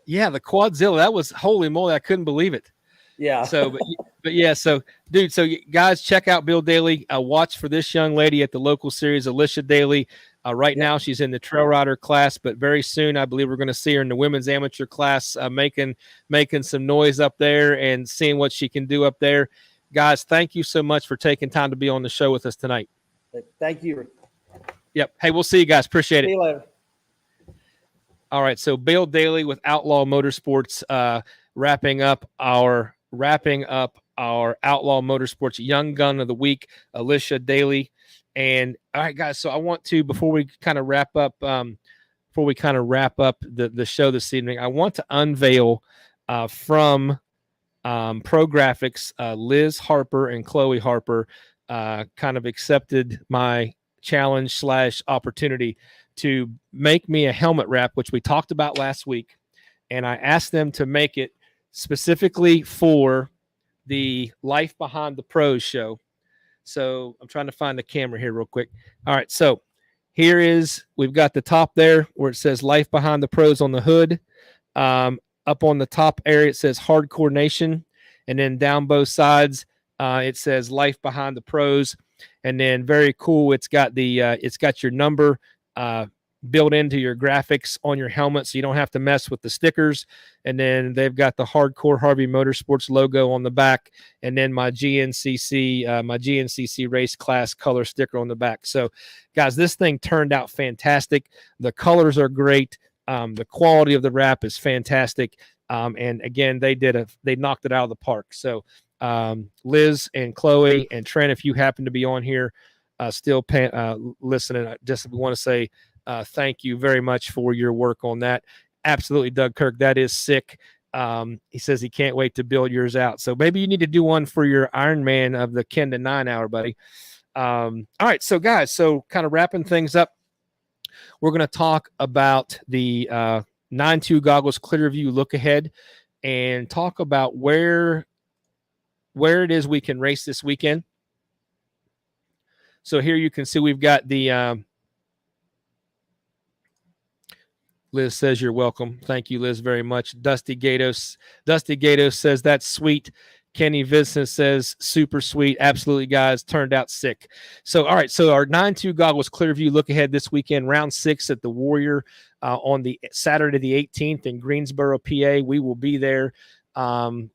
Yeah, the Quadzilla. That was, holy moly, I couldn't believe it. Yeah. So, but yeah, so dude, so guys, check out Bill Daly. Watch for this young lady at the local series, Alicia Daly. Right now, she's in the trail rider class, but very soon, I believe we're going to see her in the women's amateur class, making some noise up there and seeing what she can do up there. Guys, thank you so much for taking time to be on the show with us tonight. Thank you. Yep. Hey, we'll see you guys. Appreciate it. See you later. All right. So Bill Daly with Outlaw Motorsports, wrapping up our Outlaw Motorsports Young Gun of the Week, Alicia Daly. And all right, guys. So I want to, before we kind of wrap up the show this evening, I want to unveil from Pro Graphics, Liz Harper and Chloe Harper kind of accepted my challenge / opportunity to make me a helmet wrap, which we talked about last week. And I asked them to make it specifically for the Life Behind the Pros show. So I'm trying to find the camera here real quick. All right. So we've got the top there where it says Life Behind the Pros on the hood. Up on the top area, it says Hardcore Nation. And then down both sides, it says Life Behind the Pros. And then very cool, it's got your number built into your graphics on your helmet, so you don't have to mess with the stickers. And then they've got the Hardcore Harvey Motorsports logo on the back, and then my GNCC race class color sticker on the back. So guys, this thing turned out fantastic. The colors are great. The quality of the wrap is fantastic. And again, they knocked it out of the park. So Liz and Chloe and Trent, if you happen to be on here still listening, I just want to say thank you very much for your work on that. Absolutely, Doug Kirk, that is sick. He says he can't wait to build yours out. So maybe you need to do one for your Ironman of the Kenda 9 hour, buddy. All right, so guys, kind of wrapping things up, we're going to talk about the 9.2 Goggles Clearview look ahead and talk about where it is we can race this weekend. So here you can see we've got the Liz says you're welcome. Thank you, Liz, very much. Dusty Gatos says that's sweet. Kenny Vincent says, super sweet. Absolutely, guys. Turned out sick. So, all right. So our 9-2 Goggles Clearview look ahead this weekend, round 6 at the Warrior on the Saturday, the 18th in Greensboro, PA. We will be there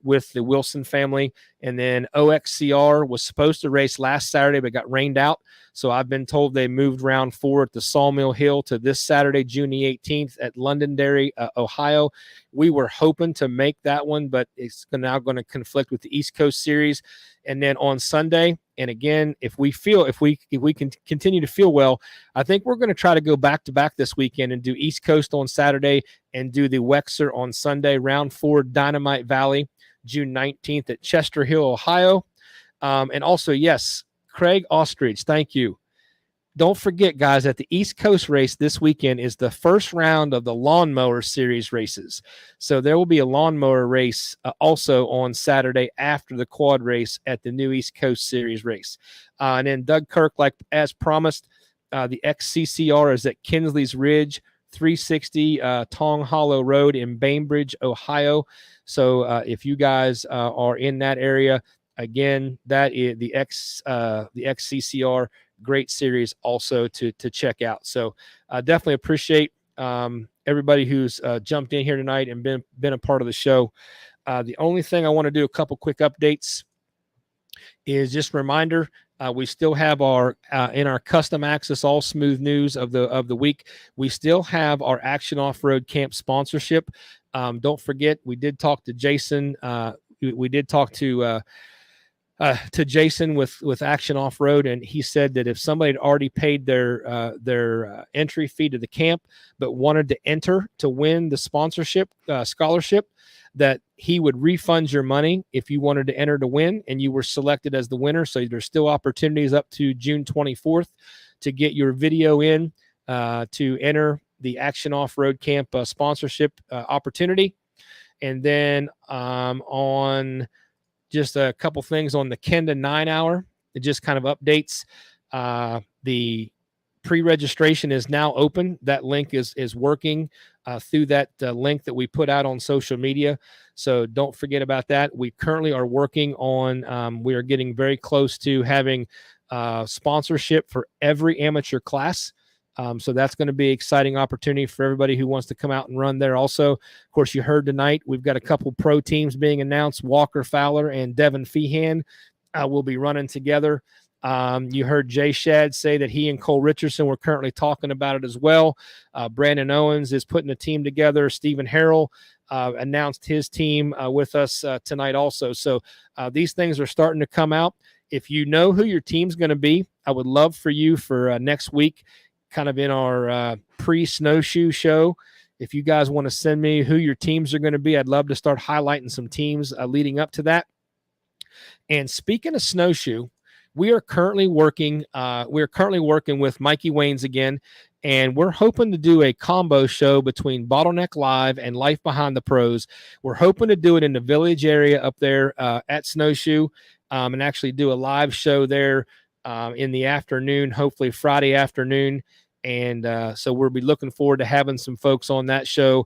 with the Wilson family. And then OXCR was supposed to race last Saturday, but got rained out. So I've been told they moved round 4 at the Sawmill Hill to this Saturday, June the 18th at Londonderry, Ohio. We were hoping to make that one, but it's now going to conflict with the East Coast Series. And then on Sunday, and again, if we can continue to feel well, I think we're going to try to go back to back this weekend and do East Coast on Saturday and do the Wexer on Sunday, round 4, Dynamite Valley, June 19th at Chester Hill, Ohio. And also, yes, Craig Ostrich, thank you. Don't forget, guys, that the East Coast race this weekend is the first round of the Lawnmower Series races. So there will be a lawnmower race also on Saturday after the quad race at the new East Coast Series race. And then Doug Kirk, like as promised, the XCCR is at Kinsley's Ridge, 360 Tong Hollow Road in Bainbridge, Ohio. So if you guys are in that area, again, that is the XCCR. Great series also to check out. So definitely appreciate everybody who's jumped in here tonight and been a part of the show. The only thing I want to do, a couple quick updates, is just a reminder. We still have our in our custom access all smooth news of the week. We still have our Action Off-Road Camp sponsorship. Don't forget, we did talk to Jason. We did talk to Jason with Action Off-Road, and he said that if somebody had already paid their entry fee to the camp but wanted to enter to win the sponsorship scholarship, that he would refund your money if you wanted to enter to win and you were selected as the winner. So there's still opportunities up to June 24th to get your video in to enter the Action Off-Road Camp sponsorship opportunity. And then on just a couple things on the Kenda 9 hour, it just kind of updates. The pre-registration is now open. That link is working through that link that we put out on social media. So don't forget about that. We currently are working on, we are getting very close to having sponsorship for every amateur class. So that's going to be an exciting opportunity for everybody who wants to come out and run there. Also, of course, you heard tonight, we've got a couple pro teams being announced. Walker Fowler and Devin Feehan will be running together. You heard Jay Shad say that he and Cole Richardson were currently talking about it as well. Brandon Owens is putting a team together. Stephen Harrell announced his team with us tonight also. So these things are starting to come out. If you know who your team's going to be, I would love for you for next week, kind of in our pre-snowshoe show. If you guys want to send me who your teams are going to be, I'd love to start highlighting some teams leading up to that. And speaking of snowshoe, we are currently working with Mikey Waynes again, and we're hoping to do a combo show between Bottleneck Live and Life Behind the Pros. We're hoping to do it in the Village area up there at Snowshoe, and actually do a live show there in the afternoon, hopefully Friday afternoon. And so we'll be looking forward to having some folks on that show.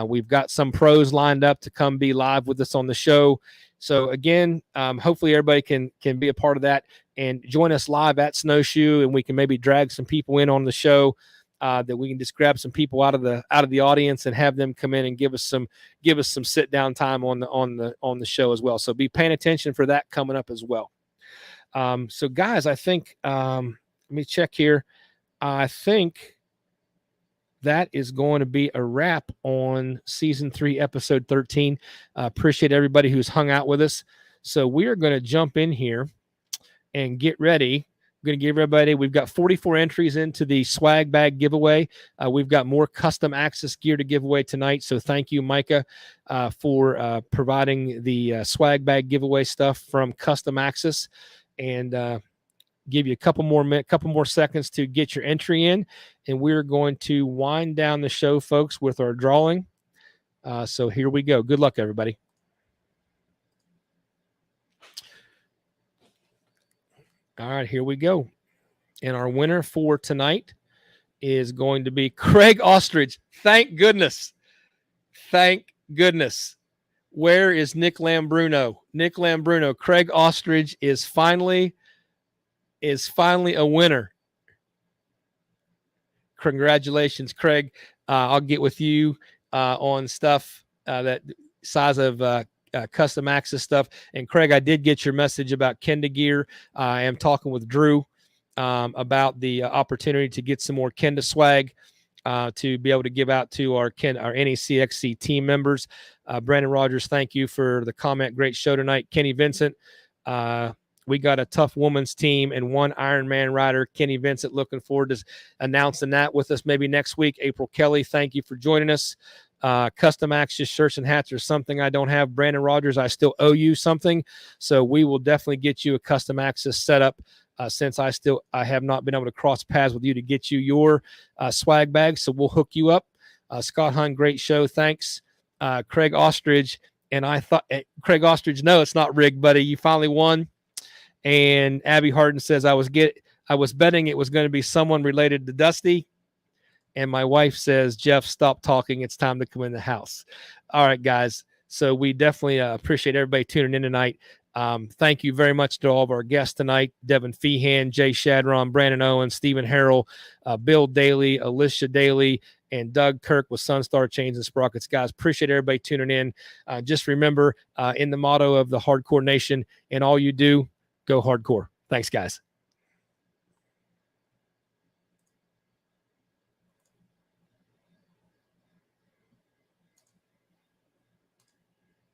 We've got some pros lined up to come be live with us on the show. So again, hopefully everybody can be a part of that and join us live at Snowshoe, and we can maybe drag some people in on the show that we can just grab some people out of the audience and have them come in and give us some sit down time on the show as well. So be paying attention for that coming up as well. So guys, I think let me check here. I think that is going to be a wrap on season 3, episode 13. Appreciate everybody who's hung out with us. So we are going to jump in here and get ready. I'm going to give everybody, we've got 44 entries into the swag bag giveaway. We've got more custom access gear to give away tonight. So thank you, Micah, for providing the swag bag giveaway stuff from Custom Access. And give you a couple more seconds to get your entry in, and we're going to wind down the show, folks, with our drawing. So here we go. Good luck, everybody. All right, here we go. And our winner for tonight is going to be Craig Ostrich. Thank goodness. Thank goodness. Where is Nick Lambruno? Nick Lambruno. Craig Ostrich is finally a winner. Congratulations, Craig. I'll get with you on stuff that size of custom access stuff. And Craig, I did get your message about Kenda gear. I am talking with Drew about the opportunity to get some more Kenda swag to be able to give out to our NECXC team members. Brandon Rogers, thank you for the comment. Great show tonight. Kenny Vincent, we got a tough women's team and one Ironman rider, Kenny Vincent. Looking forward to announcing that with us maybe next week. April Kelly, thank you for joining us. Custom access shirts and hats are something I don't have. Brandon Rogers, I still owe you something. So we will definitely get you a custom access setup since I have not been able to cross paths with you to get you your swag bag. So we'll hook you up. Scott Hunt, great show. Thanks. Craig Ostrich. And I thought, Craig Ostrich, no, it's not rigged, buddy. You finally won. And Abby Harden says, I was betting it was going to be someone related to Dusty. And my wife says, Jeff, stop talking. It's time to come in the house. All right, guys. So we definitely appreciate everybody tuning in tonight. Thank you very much to all of our guests tonight. Devin Feehan, Jay Shadron, Brandon Owen, Stephen Harrell, Bill Daly, Alicia Daly, and Doug Kirk with Sunstar Chains and Sprockets. Guys, appreciate everybody tuning in. Just remember, in the motto of the Hardcore Nation, in all you do, go hardcore. Thanks, guys.